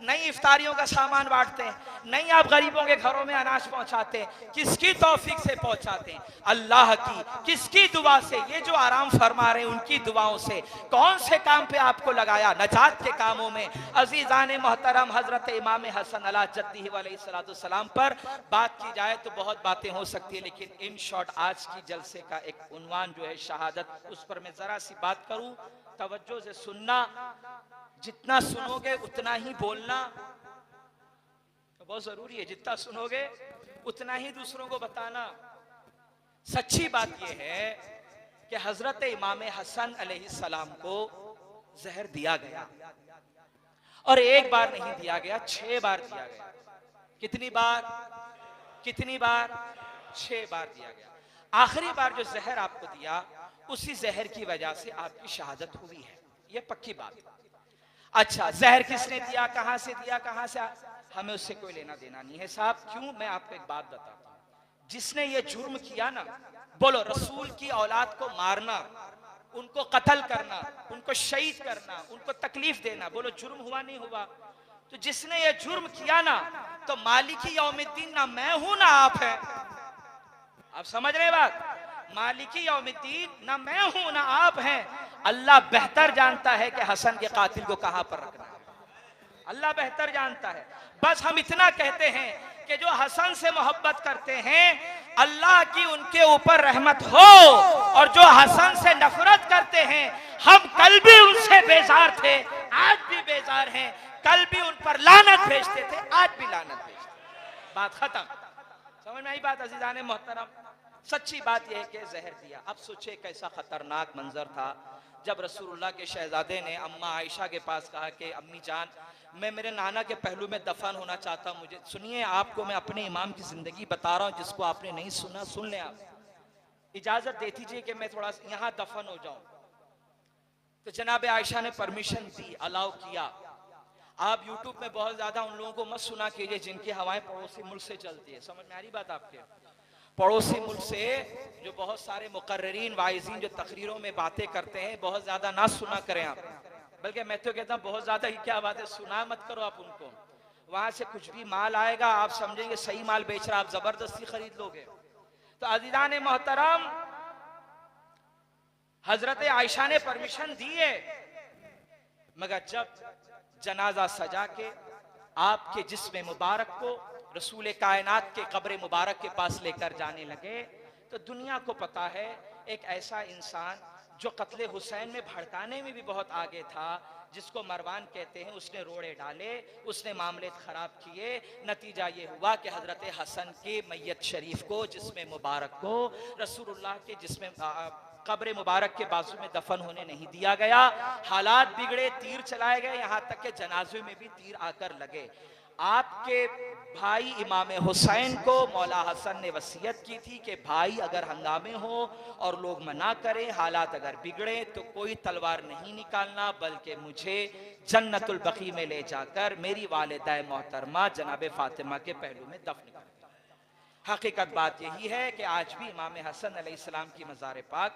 नहीं इफ्तारियों का सामान बांटते हैं, नहीं आप गरीबों के घरों में अनाज पहुंचाते हैं। किसकी तौफीक से पहुंचाते हैं? अल्लाह की। किसकी दुआ से? ये जो आराम फरमा रहे हैं उनकी दुआओं से। कौन से काम पे आपको लगाया? नजात के कामों में। अजीजान मोहतरम, हजरत इमाम हसन अला जद्दी अलैहिस्सलाम पर बात की जाए तो बहुत बातें हो सकती है, लेकिन इन शॉर्ट आज की जलसे का एक उन्वान जो है शहादत, उस पर मैं जरा सी बात करूं। तवज्जो से सुनना, जितना सुनोगे उतना ही बोलना। बहुत जरूरी है, जितना सुनोगे उतना ही दूसरों को बताना। सच्ची बात यह है कि हजरत इमाम हसन अलैहिस्सलाम को जहर दिया गया, और एक बार नहीं दिया गया, 6 बार दिया गया। कितनी बार? कितनी बार? 6 बार दिया गया। आखिरी बार जो जहर आपको दिया, उसी जहर की वजह से आपकी शहादत हुई है, यह पक्की बात। अच्छा, जहर किसने दिया, कहां से दिया, कहां से? हमें उससे कोई लेना देना नहीं है साहब। क्यों? मैं आपको एक बात बताता हूं। जिसने ये जुर्म किया ना, बोलो रसूल की औलाद को मारना, उनको कत्ल करना, उनको शहीद करना, उनको तकलीफ देना, बोलो जुर्म हुआ नहीं हुआ? तो जिसने ये जुर्म किया ना, तो मालिकी यौमिद्दीन ना मैं हूं ना आप है। आप समझ रहे बात? मालिकी यौमिद्दीन ना मैं हूं ना आप हैं। अल्लाह बेहतर जानता है कि हसन के कातिल को कहां पर रखना है, अल्लाह बेहतर जानता है। बस हम इतना कहते हैं कि जो हसन से मोहब्बत करते हैं, अल्लाह की उनके ऊपर रहमत हो, और जो हसन से नफरत करते हैं, हम कल भी उनसे बेजार थे, आज भी बेजार हैं, कल भी उन पर लानत भेजते थे, आज भी लानत भेजते। बात खत्म। समझ में आई बात अजीजाने मोहतरम? सच्ची बात यह है कि जहर दिया। अब सोचे कैसा खतरनाक मंजर था जब रसूलुल्लाह के शहजादे ने अम्मा आयशा के पास कहा कि अम्मी जान, मैं मेरे नाना के पहलू में दफन होना चाहता हूँ, मुझे सुनिए, आपको मैं अपने इमाम की जिंदगी बता रहा हूँ, जिसको आपने नहीं सुना सुन लें। आप इजाजत दे दीजिए कि मैं थोड़ा यहाँ दफन हो जाऊं। तो जनाब आयशा ने परमिशन दी, अलाउ किया। आप यूट्यूब में बहुत ज्यादा उन लोगों को मत सुना कीजिए जिनकी हवाएं पड़ोसी मुल्क से चलती है। समझ में आ रही बात आपके? पड़ोसी मुल्क से जो बहुत सारे मुकर्रिरीन वाइजीन जो तकरीरों में बातें करते हैं, बहुत ज्यादा ना सुना करें आप। बल्कि मैं तो कहता हूं बहुत ज्यादा ही क्या बात है, सुना मत करो आप उनको। वहां से कुछ भी माल आएगा, आप समझेंगे सही माल बेच रहा, आप जबरदस्ती खरीद लोगे। तो अज़ीज़ान मोहतरम, हजरत आयशा ने परमिशन दी है, मगर जब जनाजा सजा के आपके जिस्म मुबारक को रसूल कायनात के कब्र मुबारक के पास लेकर जाने लगे, तो दुनिया को पता है एक ऐसा इंसान जो कत्ले हुसैन में भड़काने में भी बहुत आगे था, जिसको मरवान कहते हैं, उसने रोड़े डाले, उसने मामले खराब किए। नतीजा ये हुआ कि हजरत हसन के मैयत शरीफ को, जिस्म मुबारक को रसूलुल्लाह के जिस्म कब्र मुबारक के बाजू में दफन होने नहीं दिया गया। हालात बिगड़े, तीर चलाए गए, यहाँ तक के जनाजे में भी तीर आकर लगे। आपके भाई इमाम हुसैन को मौला हसन ने वसीयत की थी कि भाई अगर हंगामे हो और लोग मना करें, हालात अगर बिगड़े, तो कोई तलवार नहीं निकालना, बल्कि मुझे जन्नतुल बकी में ले जाकर मेरी वालिदा मोहतरमा जनाब फातिमा के पहलू में दफन कर। हकीकत बात यही है कि आज भी इमाम हसन अलैहिस्सलाम की मज़ार पाक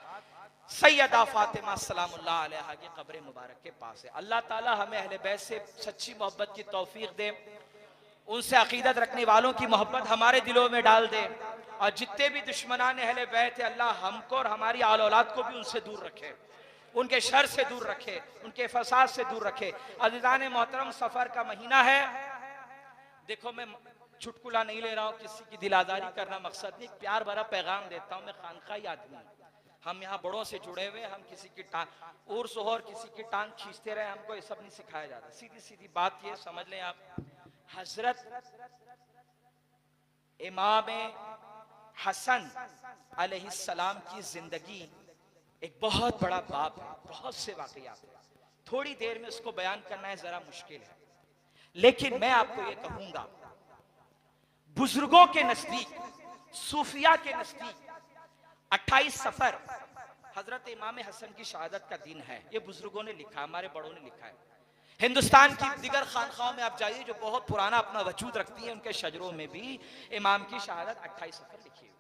सैयदा फातिमा सलामुल्लाह अलैहा के कब्र मुबारक के पास है। अल्लाह ताला हमें अहले बैत से सच्ची मोहब्बत की तौफीक दे, उनसे अकीदत रखने वालों की मोहब्बत हमारे दिलों में डाल दे, और जितने भी दुश्मनान अहले बैत है, अल्लाह हमको और हमारी आल औलाद को भी उनसे दूर रखे, उनके शर से दूर रखे, उनके फसाद से दूर रखे। अज़ीज़ान मोहतरम, सफर का महीना है। देखो, मैं चुटकुला नहीं ले रहा हूँ, किसी की दिल आज़ारी करना मकसद नहीं, प्यार भरा पैगाम देता हूँ। मैं खानकाही आदमी हूँ, हम यहाँ बड़ों से जुड़े हुए, हम किसी की टांग उर्स हो और किसी की टांग खींचते रहे, हमको ये सब नहीं सिखाया जाता। सीधी सीधी बात ये समझ लें आप, हजरत इमाम हसन अलैहिस्सलाम की जिंदगी एक बहुत बड़ा बाब है, बहुत से वाकयात हैं, थोड़ी देर में उसको बयान करना है जरा मुश्किल है। लेकिन मैं आपको ये कहूंगा, बुजुर्गों के नजदीक, सूफिया के नजदीक 28 सफर हजरत इमाम हसन की शहादत का दिन है। ये बुजुर्गों ने लिखा, हमारे बड़ों ने लिखा है। हिंदुस्तान की दिगर खानखाओं में आप जाइए जो बहुत पुराना अपना वजूद रखती है, उनके शजरों में भी इमाम की शहादत 28 सफर लिखी हुई है।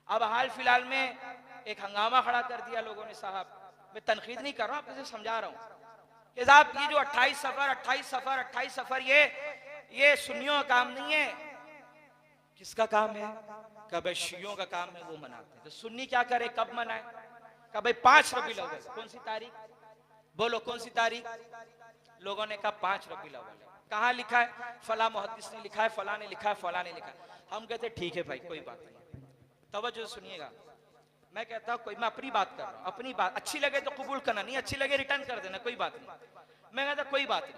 अब हाल फिलहाल में एक हंगामा खड़ा कर दिया लोगों ने। साहब, मैं तनकीद नहीं कर रहा हूं, आपसे समझा रहा हूं कि साहब ये जो 28 सफर 28 सफर 28 सफर, ये सुन्नियों का काम नहीं है। किसका काम है? कब शियों का काम है, वो मनाते हैं। तो सुन्नी क्या करे, कब मनाए? कब भाई 5 रबीउल अव्वल, कौन सी तारीख? बोलो कौन सी तारीख? लोगों ने कहा 5 रबीउल अव्वल। कहाँ लिखा है? फला मुहद्दिस ने लिखा है, फला ने लिखा है, फला ने लिखा है। हम कहते ठीक है भाई, कोई बात नहीं, तवज्जो से सुनिएगा। मैं कहता हूँ, कोई, मैं अपनी बात कर रहा हूँ, अपनी बात अच्छी लगे तो कबूल करना, नहीं अच्छी लगे रिटर्न कर देना, कोई बात नहीं। मैं कहता कोई बात नहीं,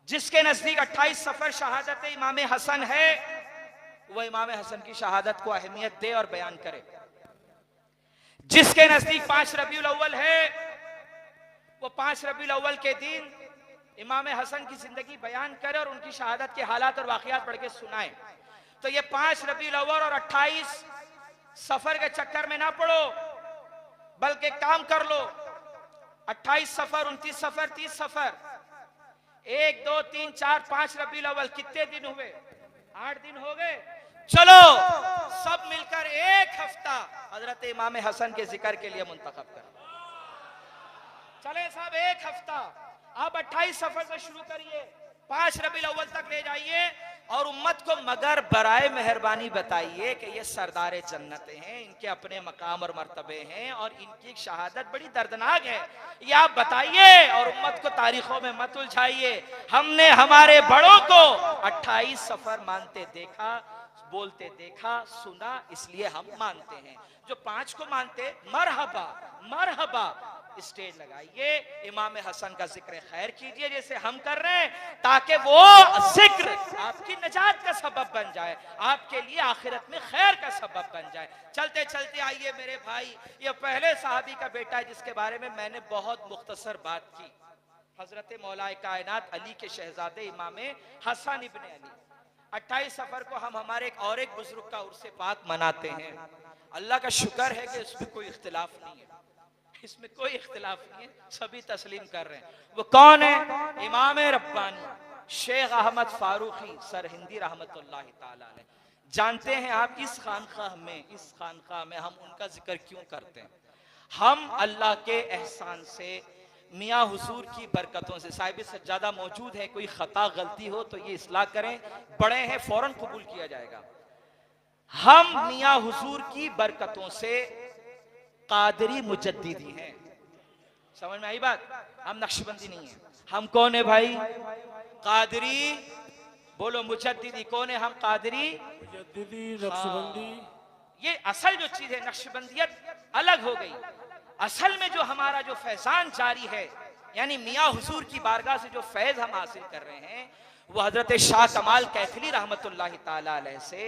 जिसके नजदीक 28 सफर शहादत इमाम हसन है, वह इमाम हसन की शहादत को अहमियत दे और बयान करे। जिसके नजदीक 5 रबीउल अव्वल है, वो 5 रबीउल अव्वल के दिन इमाम हसन की जिंदगी बयान करे और उनकी शहादत के हालात और वाकयात पढ़ के सुनाए। तो ये 5 रबीउल अव्वल और 28 सफर के चक्कर में ना पड़ो, बल्कि काम कर लो। 28 सफर, 29 सफर, 30 सफर, 1 2 3 4 5 रबीउल अव्वल, कितने दिन हुए? 8 दिन हो गए। चलो सब मिलकर एक हफ्ता हजरत इमाम हसन के जिक्र के लिए मुंतखब करें। चले साहब, एक हफ्ता आप 28 सफर से शुरू करिए, 5 रबीउल अव्वल तक ले जाइए और उम्मत को मगर बराए मेहरबानी बताइए कि ये सरदार जन्नत हैं, इनके अपने मकाम और मर्तबे हैं और इनकी शहादत बड़ी दर्दनाक है। ये आप बताइए और उम्मत को तारीखों में मत उलझाइए। हमने हमारे बड़ों को 28 सफर मानते देखा, बोलते देखा, सुना, इसलिए हम मानते हैं। जो 5 को मानते, मरहबा मरहबा, स्टेज लगाइए, इमाम हसन का जिक्र खैर कीजिए जैसे हम कर रहे हैं, ताकि वो जिक्र आपकी नजात का सबब बन जाए, आपके लिए आखिरत में खैर का सबब बन जाए। चलते चलते आइए मेरे भाई, ये पहले साहबी का बेटा है जिसके बारे में मैंने बहुत मुख्तसर बात की, हजरत मौलाए कायनात अली के शहजादे इमाम हसन इब्ने अली। 28 सफर को हम हमारे एक बुजुर्ग का उर्से पाक मनाते हैं। अल्लाह का शुक्र है कि इसमें कोई इख्तिलाफ नहीं है, इसमें कोई इख्तिलाफ नहीं है, सभी तस्लीम कर रहे हैं। वो कौन है? इमाम रब्बानी शेख अहमद फारूकी सरहिंदी रहमतुल्लाह ताला अलैह। जानते हैं आप इस खानकाह में हम उनका जिक्र क्यों करते हैं? हम अल्लाह के एहसान से, मियाँ हुजूर की बरकतों से, साहिब सज्जादा मौजूद है, कोई खता गलती हो तो ये इस्लाह करें, बड़े हैं फौरन कबूल किया जाएगा। हम मियाँ हुजूर की बरकतों से कादरी मुजद्दिदी हैं। समझ में आई बात? हम नक्शबंदी नहीं है। हम कौन है भाई? कादरी। बोलो मुजद्दिदी कौन है? हम कादरी मुजद्दिदी, नक्शबंदी। ये असल जो चीज है, नक्शबंदियत अलग हो गई। असल में जो हमारा जो फैजान जारी है, यानी मियाँ हुजूर की बारगाह से जो फैज हम हासिल कर रहे हैं, वो हजरत शाह कमाल कैथली रहमतुल्लाह ताला अलैह से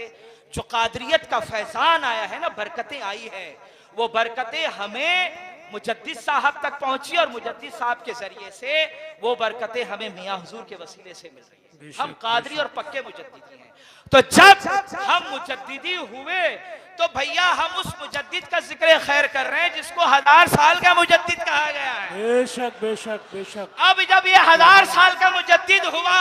जो कादरियत का फैजान आया है ना, बरकतें आई है, वो बरकतें हमें मुजद्दिद साहब तक पहुंची और मुजद्दिद साहब के जरिए से वो बरकतें हमें मियाँ हुजूर के वसीले से मिल रही है। हम कादरी और पक्के मुजद्दिदी हैं। तो जब हम मुजद्दिदी हुए तो भैया हम उस मुजद्दिद का जिक्र खैर कर रहे हैं जिसको 1000 साल का मुजद्दिद कहा गया है। बेशक बेशक बेशक। अब जब ये 1000 साल का मुजद्दिद हुआ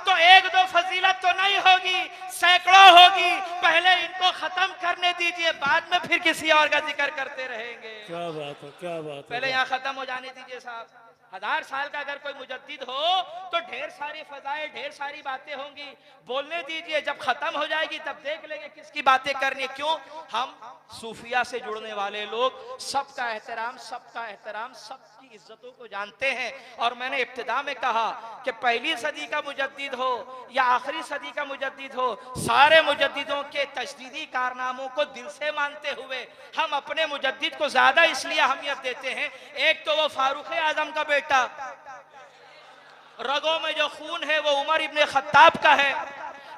तो 1-2 फजीलत तो नहीं होगी, सैकड़ों होगी। पहले इनको खत्म करने दीजिए, बाद में फिर किसी और का जिक्र करते रहेंगे। क्या बात है, क्या बात है। पहले यहाँ खत्म हो जाने दीजिए साहब। 1000 साल का अगर कोई मुजद्दिद हो तो ढेर सारी फजाएल, ढेर सारी बातें होंगी, बोलने दीजिए। जब खत्म हो जाएगी तब देख लेंगे किसकी बातें करनी है। क्यों? हम सूफिया से जुड़ने वाले लोग सबका एहतराम, सबकी इज्जतों को जानते हैं। और मैंने इब्तिदा में कहा कि पहली सदी का मुजद्दिद हो या आखिरी सदी का मुजद्दिद हो, सारे मुजद्दिदों के तजदीदी कारनामों को दिल से मानते हुए हम अपने मुजद्दिद को ज्यादा इसलिए अहमियत देते हैं। एक तो वो फारूक आजम का बेटा, रगों में जो खून है वो उमर इब्ने खत्ताब का है,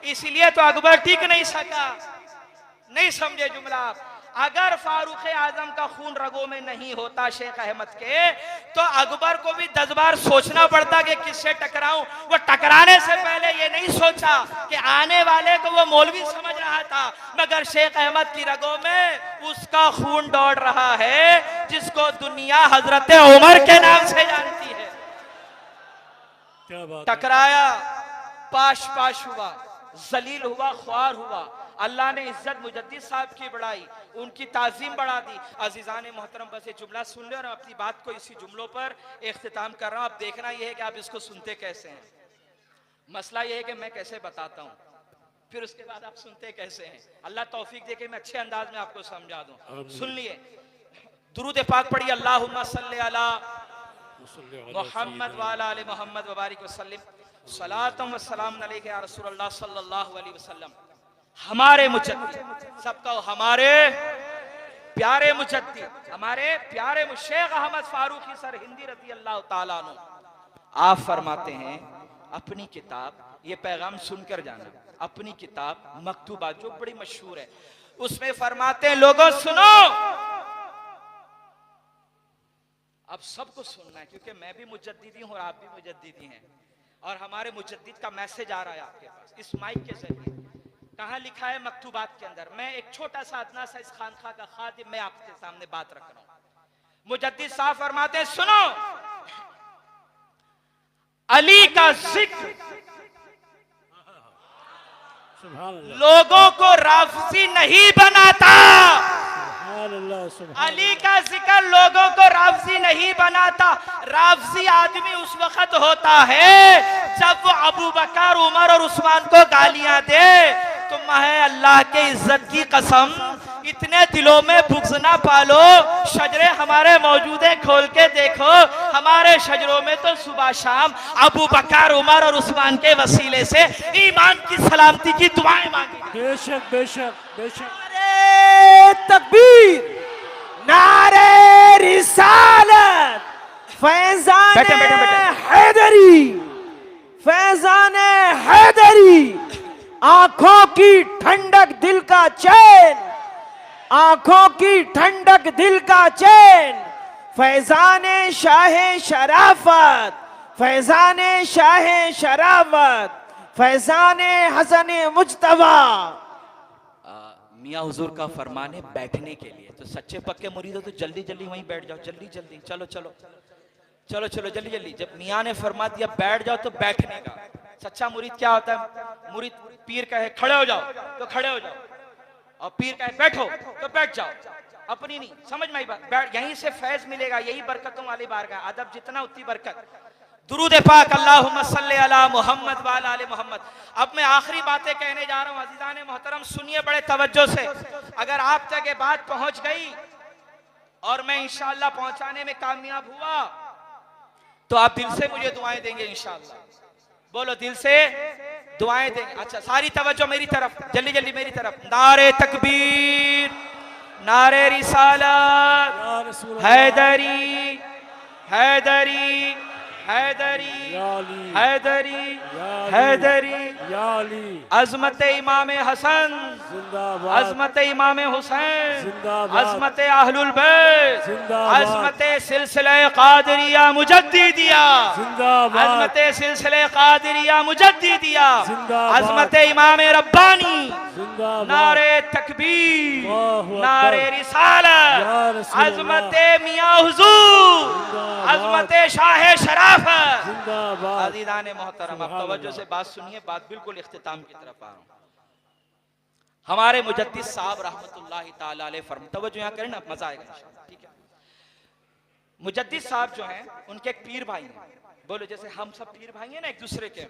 इसलिए तो अकबर टिक नहीं सका। नहीं समझे जुमला? अगर फारूक आजम का खून रगों में नहीं होता शेख अहमद के, तो अकबर को भी 10 बार सोचना पड़ता कि किससे टकराऊं। वो टकराने से पहले ये नहीं सोचा कि आने वाले को वो मौलवी समझ रहा था, मगर शेख अहमद की रगों में उसका खून दौड़ रहा है जिसको दुनिया हजरत उमर के नाम से जानती है। क्या बात। टकराया, पाश पाश हुआ, जलील हुआ, ख्वार हुआ। अल्लाह ने इज्जत मुजद्दिद साहब की बढ़ाई, उनकी ताजीम बढ़ा दी। अजीजान मोहतरम, बस ये जुमला सुन ले और अपनी बात को इसी जुमलों पर इख्तिताम कर रहा हूँ। अब देखना यह है कि आप इसको सुनते कैसे हैं। मसला यह है कि मैं कैसे बताता हूँ, फिर उसके बाद आप सुनते कैसे हैं। अल्लाह तौफीक दे के मैं अच्छे अंदाज में आपको समझा दूं। सुन लिए, दुरूद पाक पढ़िए, अल्लाहुम्मा सल्ली अला मुहम्मद व अला आलि मुहम्मद व बारिक वसल्लिम, सलातम व सलाम अलैका या रसूलल्लाह सल्लल्लाहु अलैहि वसल्लम। हमारे मुजद्दिद, सबका हमारे प्यारे मुजद्दिद, हमारे प्यारे शेख अहमद फारूकी सरहिंदी रज़ी अल्लाह ताला अन्हु, आप फरमाते हैं अपनी किताब, ये पैगाम सुनकर जाना, अपनी किताब मकतूबात जो बड़ी मशहूर है, उसमें फरमाते हैं लोगों सुनो। अब सबको सुनना है क्योंकि मैं भी मुजद्दिदी हूं और आप भी मुजद्दिदी हैं, और हमारे मुजद्दिद का मैसेज आ रहा है आपके पास इस माइक के जरिए। कहां लिखा है मकतूबात के अंदर, मैं एक छोटा सा अदना सा इस खानखा का खादिम मैं आपके सामने बात रख रहा हूं। मुजद्दिद साहब फरमाते हैं सुनो, अली का जिक्र लोगों को राफसी नहीं बनाता। अली का जिक्र लोगों को राफसी नहीं बनाता। राफसी आदमी उस वक्त होता है जब वो अबू बकर, उमर और उस्मान को गालियां दे। तुम है अल्लाह के इज्जत की कसम, इतने दिलों में बुग़्ज़ ना पालो। शजरे हमारे मौजूद है, खोल के देखो, हमारे शजरों में तो सुबह शाम अबू बकर, उमर और उस्मान के वसीले से ईमान की सलामती की दुआएं मांगी। बेशक बेशक बेशक। नारे तकबीर, नारे रिसालत, फैज़ान हैदरी, फैज़ान हैदरी, आंखों की ठंडक दिल का चैन, आंखों की ठंडक दिल का चैन, फैज़ान शाह शराफत, फैज़ान शाह शराफत, फैज़ान हसन मुज्तबा। मियाँ हुजूर का फरमान है बैठने के लिए, तो सच्चे पक्के मुरीद हो तो जल्दी जल्दी वहीं बैठ जाओ, जल्दी जल्दी, चलो चलो चलो चलो जल्दी जल्दी। जब मियाँ ने फरमा दिया बैठ जाओ तो बैठने का। सच्चा मुरीद क्या होता है? मुरीद पीर कहे खड़े हो जाओ तो खड़े हो जाओ, और पीर कहे बैठो तो बैठ जाओ। अपनी नहीं, समझ में आई बात? बैठ, यहीं से फैज मिलेगा, यही बरकतों वाली बारगाह। अदब जितना उतनी बरकत। दुरूद पाक अल्लाहुम्मा सल्ली अला मुहम्मद व अला आले मुहम्मद। अब मैं आखिरी बातें कहने जा रहा हूं, अज़ीज़ान मोहतरम सुनिए बड़े तवज्जो से। अगर आप तक ये बात पहुंच गई और मैं इंशाअल्लाह पहुंचाने में कामयाब हुआ तो आप दिल से मुझे दुआएं देंगे इंशाअल्लाह। बोलो दिल से दुआएं देंगे। अच्छा सारी तवज्जो मेरी तरफ, जल्दी जल्दी मेरी तरफ। नारे तकबीर, नारे रिसालत, हैदरी हैदरी हैदरी हैदरी हैदरी, अजमत इमाम हसन, अजमत इमाम हुसैन, अजमत अहलुल बैत, अजमत सिलसिला कादरिया मुजद्दिदिया, अजमत सिलसिला कादरिया मुजद्दिदिया, अजमत इमाम रब्बानी। नारे तकबीर, नारे रिसालत, अजमत मियाँ हुजूर, अजमत शाह शराफत। अज़ीज़ान मोहतरम अब तवज्जो से बात सुनिए, बात बिल्कुल इख्तिताम की तरफ आ रहा हूं। हमारे मुजद्दिद साहब रहमतुल्लाहि ताला अलैह फरमाते, तवज्जो यहाँ करें ना, मजा आएगा इंशाअल्लाह, ठीक है। मुजद्दिद साहब जो हैं उनके एक पीर भाई हैं। बोलो जैसे हम सब पीर भाई हैं ना एक दूसरे के,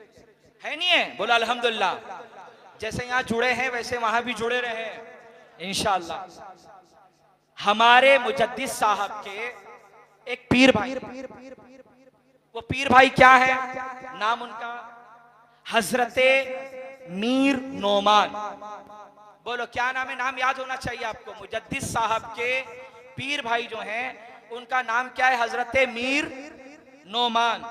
है नहीं है? बोलो अल्हम्दुलिल्लाह। जैसे यहाँ जुड़े हैं वैसे वहां भी जुड़े रहे इंशाअल्लाह। हमारे मुजद्दिद साहब के एक पीर भाई, वो पीर भाई क्या है? नाम उनका हजरते मीर नोमान। बोलो क्या नाम है? नाम याद होना चाहिए आपको। मुजद्दिद साहब के पीर भाई जो हैं उनका नाम क्या है? हजरते मीर नोमान।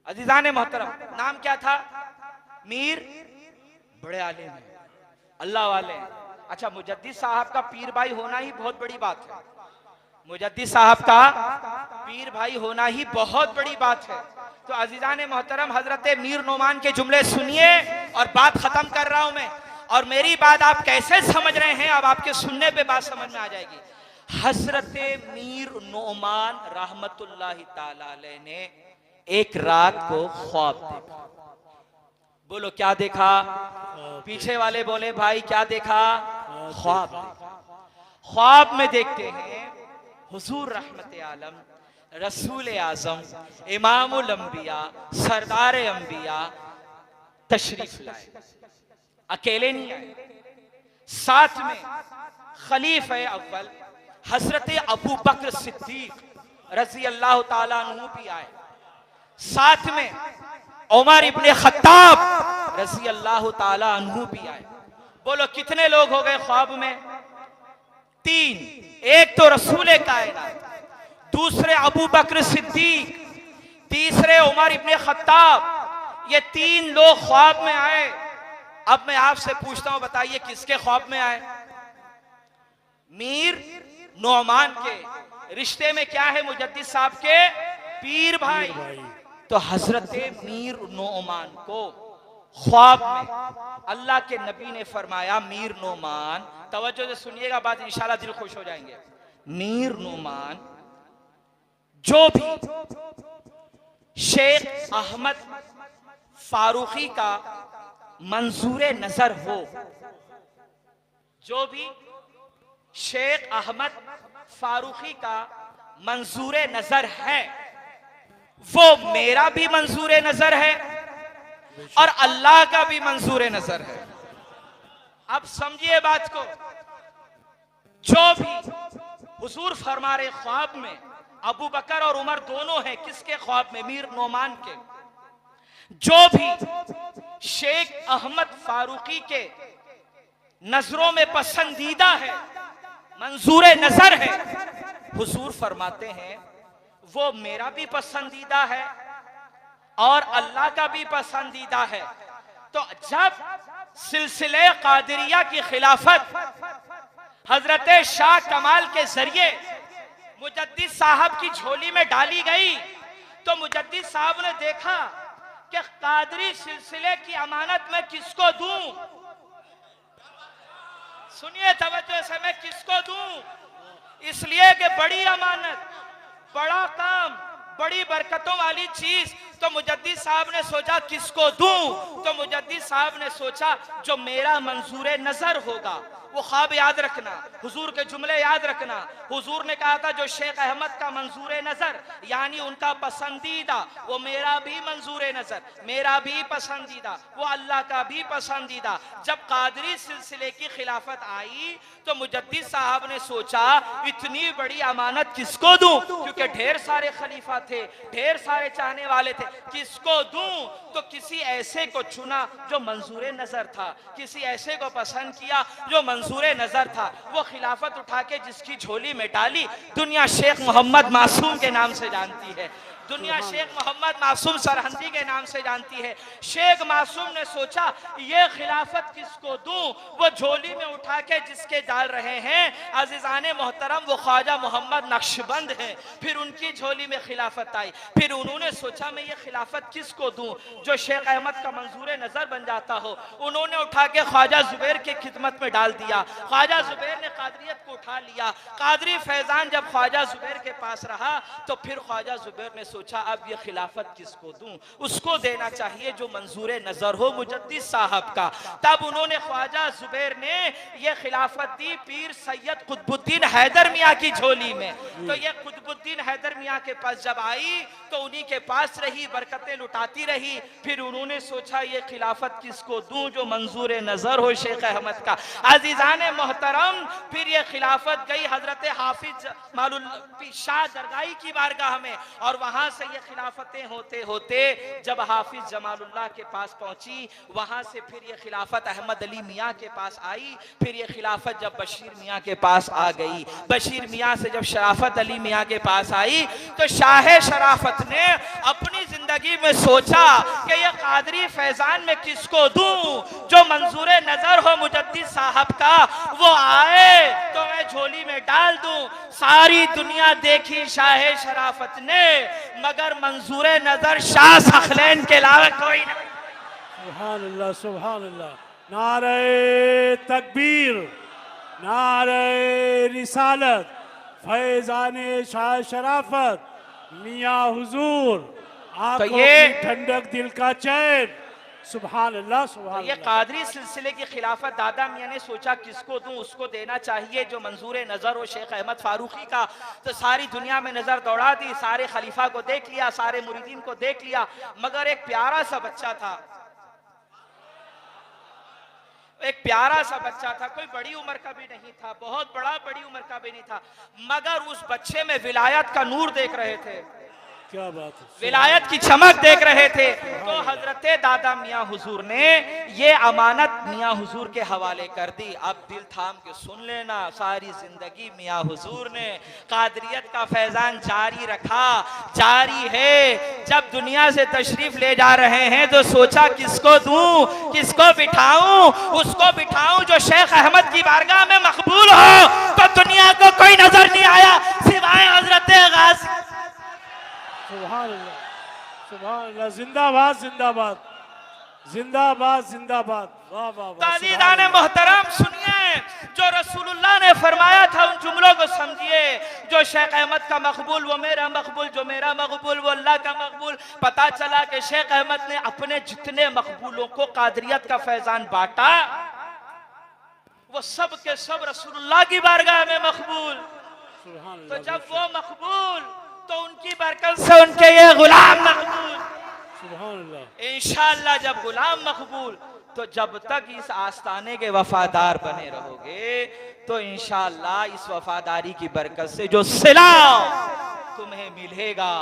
अजीजान मोहतरम नाम क्या था? मीर, बड़े आलिम हैं, अल्लाह वाले हैं। अच्छा मुजद्दिद साहब का पीर भाई होना ही बहुत बड़ी बात है। मुजद्दिद साहब का पीर भाई होना ही बहुत बड़ी बात है। तो अजीजान मोहतरम हजरत मीर नोमान के जुमले सुनिए और बात खत्म कर रहा हूं मैं। और मेरी बात आप कैसे समझ रहे हैं अब आपके सुनने पे बात समझ में आ जाएगी। हजरत मीर नोमान रहमतुल्लाहि ताला अलैह ने एक रात को ख्वाब देखा। बोलो क्या देखा? पीछे वाले बोले भाई क्या देखा? ख्वाब देखा। ख्वाब में देखते हैं हुजूर रहमत आलम रसूल आजम इमामुल अंबिया सरदार अंबिया तशरीफ लाए। अकेले नहीं आए, साथ में खलीफे अव्वल हजरत अबू बकर सिद्दीक रजी अल्लाह ताला अन्हु भी आए। साथ में उमर इब्ने खत्ताब रजी अल्लाह ताला अन्हु भी आए। बोलो कितने लोग हो गए ख्वाब में? 3। एक तो रसूल कायनात, दूसरे अबू बकर सिद्दीक, तीसरे उमर इब्ने खत्ताब। ये 3 लोग ख्वाब में आए। अब मैं आपसे पूछता हूं, बताइए किसके ख्वाब में आए? मीर नोमान के। रिश्ते में क्या है मुजद्दिद साहब के? पीर भाई। तो हजरत मीर नोमान को ख्वाब में अल्लाह के नबी ने फरमाया, मीर नोमान, तवज्जो से सुनिएगा बात, इंशाल्लाह दिल खुश हो जाएंगे। मीर नोमान, जो भी शेख अहमद फारूकी का मंजूर नजर हो, जो भी शेख अहमद फारूकी का मंजूर नजर है, वो मेरा भी मंजूर नजर है और अल्लाह का भी मंजूर नजर है। अब समझिए बात को। जो भी हुजूर फरमा रहे ख्वाब में, अबू बकर और उमर दोनों हैं। किसके ख्वाब में? मीर नोमान के। जो भी शेख अहमद फारूकी के नजरों में पसंदीदा है, मंजूर नजर है, हुजूर फरमाते हैं वो मेरा भी पसंदीदा है और अल्लाह का भी पसंदीदा है। तो जब सिलसिले कादरिया की खिलाफत हजरत शाह कमाल के जरिए मुजद्दिद साहब की झोली में डाली गई, तो मुजद्दिद साहब ने देखा कि कादरी सिलसिले की अमानत मैं किसको दूं? सुनिए तवज्जो से, मैं किसको दूं? इसलिए कि बड़ी अमानत, बड़ा काम, बड़ी बरकतों वाली चीज। तो मुजद्दिद साहब ने सोचा किसको दूं? तो मुजद्दिद साहब ने सोचा जो मेरा मंजूर नजर होगा। वो ख्वाब याद रखना, हुजूर के जुमले याद रखना। हुजूर ने कहा था जो शेख अहमद का मंजूर नजर, यानी उनका पसंदीदा, वो मेरा भी मंजूर नजर, मेरा भी पसंदीदा, वो अल्लाह का भी पसंदीदा। जब कादरी सिलसिले की खिलाफत आई तो मुजद्दिद साहब ने सोचा इतनी बड़ी अमानत किसको दूं? क्योंकि ढेर सारे खलीफा थे, ढेर सारे चाहने वाले थे, किसको दूं? तो किसी ऐसे को चुना जो मंजूर नजर था, किसी ऐसे को पसंद किया जो मंजूर नजर था। वो खिलाफत उठा के जिसकी झोली में डाली, दुनिया शेख मोहम्मद मासूम के नाम से जानती है, दुनिया शेख मोहम्मद मासूम सरहंदी के नाम से जानती है। शेख मासूम ने सोचा ये खिलाफत किसको दूं? वो झोली में उठा के जिसके डाल रहे हैं अजीजाने मोहतरम, वो ख्वाजा मोहम्मद नक्शबंद हैं। फिर उनकी झोली में खिलाफत आई। फिर उन्होंने सोचा मैं ये खिलाफत किसको दूं जो शेख अहमद का मंजूर नजर बन जाता हो। उन्होंने उठा के ख्वाजा जुबैर की खिदमत में डाल दिया। ख्वाजा जुबैर ने कादरियत को उठा लिया। कादरी फैजान जब ख्वाजा जुबैर के पास रहा तो फिर ख्वाजा जुबैर ने सोचा अब ये खिलाफत किसको दूं? उसको देना चाहिए जो मंजूर नजर हो, मुजद्दिद साहब का। तब उन्होंने ख्वाजा जुबैर ने ये खिलाफत दी पीर सैयद कुतुबुद्दीन हैदर मियाँ की झोली में। तो ये कुतुबुद्दीन हैदर मियाँ के पास जब आई तो उन्हीं के पास रही, बरकतें लुटाती रही। फिर उन्होंने सोचा ये खिलाफत किसको दूं जो मंजूर नजर हो, शेख अहमद का। अजीजाने मोहतरम, फिर ये खिलाफत गई हजरत हाफिज मालुल शाह दरगाही की बारगाह में, और वहां से ये खिलाफतें होते होते जब हाफिज जमालुल्लाह के पास पहुंची, वहां से फिर ये खिलाफत अहमद अली मियाँ के पास आई। फिर ये खिलाफत जब बशीर मियाँ के पास आ गई, बशीर मियाँ से जब शराफत अली मियाँ के पास आई तो शाह शराफत ने अपनी जिंदगी में सोचा कि ये कादरी फैजान में किसको दूं जो मंजूर नजर हो मुजद्दिद साहब का, वो आए तो मैं झोली में डाल दूं। सारी दुनिया देखी शाह शराफत ने, मगर मंजूर नजर शाह सखलैन के अलावा कोई नहीं। सुभान अल्लाह, सुभान अल्लाह। नारे तकबीर, नारे रिसालत, फैजाने शाह शराफत, मियाँ हुजूर, आंखों की ठंडक, दिल का चैन। सुभान अल्लाह, सुभान। ये कादरी सिलसिले की खिलाफत दादा मियाँ ने सोचा किसको दूं? उसको देना चाहिए जो मंजूर नजर हो, शेख अहमद फारूकी का। तो सारी दुनिया में नजर दौड़ा दी, सारे खलीफा को देख लिया, सारे मुरीदीन को देख लिया, मगर एक प्यारा सा बच्चा था, एक प्यारा सा बच्चा था, कोई बड़ी उम्र का भी नहीं था, बहुत बड़ी उम्र का भी नहीं था, मगर उस बच्चे में विलायत का नूर देख रहे थे। क्या बात है। विलायत की चमक देख रहे थे। तो हजरत दादा मियाँ हुजूर ने ये अमानत मियाँ हुजूर के हवाले कर दी। अब दिल थाम के सुन लेना, सारी जिंदगी मियाँ हुजूर ने कादरियत का फैजान जारी रखा, जारी है। जब दुनिया से तशरीफ ले जा रहे हैं तो सोचा किसको दूं, किसको बिठाऊं। उसको बिठाऊं जो शेख अहमद की बारगाह में मकबूल हो। तो दुनिया को कोई नजर नहीं आया सिवाय हजरत गाजी। सुभान अल्लाह, सुभान अल्लाह, जिंदाबाद जिंदाबाद जिंदाबाद जिंदाबाद। वाह वाह वाह। ताज़ीदाने मोहतरम सुनिए, जो रसूलुल्लाह ने फरमाया था उन जुमलों को समझिए। जो शेख अहमद का मकबूल वो मेरा मकबूल, जो मेरा मकबूल वो अल्लाह का मकबूल। पता चला कि शेख अहमद ने अपने जितने मकबूलों को कादरियत का फैजान बांटा, वो सब के सब रसूलुल्लाह की बारगाह में मकबूल। तो जब वो मकबूल तो उनकी बरकत से उनके ये गुलाम मकबूल। सुभान अल्लाह। इंशाअल्लाह जब गुलाम मकबूल, तो जब तक इस आस्ताने के वफादार बने रहोगे तो इंशाअल्लाह इस वफादारी की बरकत से जो सिला तुम्हें मिलेगा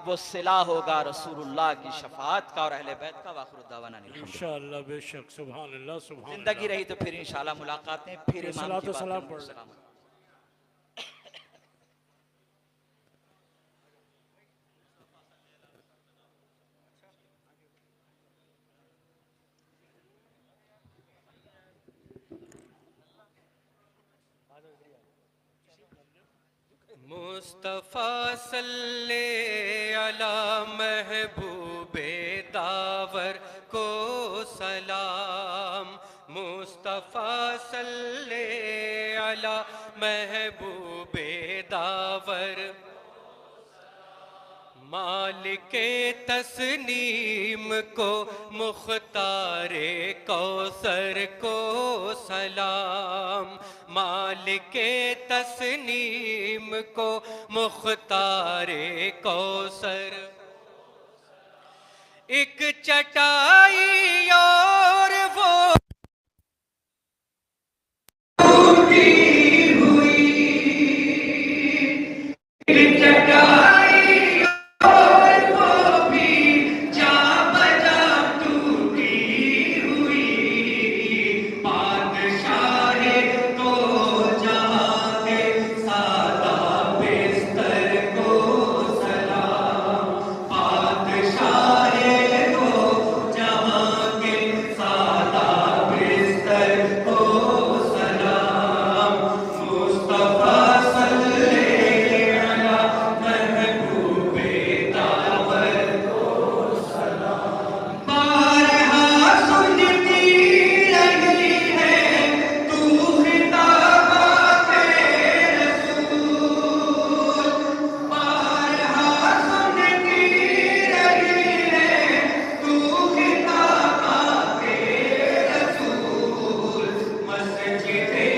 वो सिला होगा रसूलुल्लाह की शफाअत का और अहले बैत का। वाखिर दावाना इंशाअल्लाह, बेशक। सुभान अल्लाह, सुभान जिंदगी रही तो फिर इंशाअल्लाह मुलाकातें, फिर इमाम की सलाम बातें। पढ़। मुस्तफ़ा सल्ले अला महबूबे दावर को सलाम। मुस्तफ़ा सल्ले अला महबूबे दावर। मालिके तस्नीम को मुख्तारे कौसर को सलाम। मालिके तस्नीम को मुख्तारे कौसर। एक चटाई और वो मस्जिद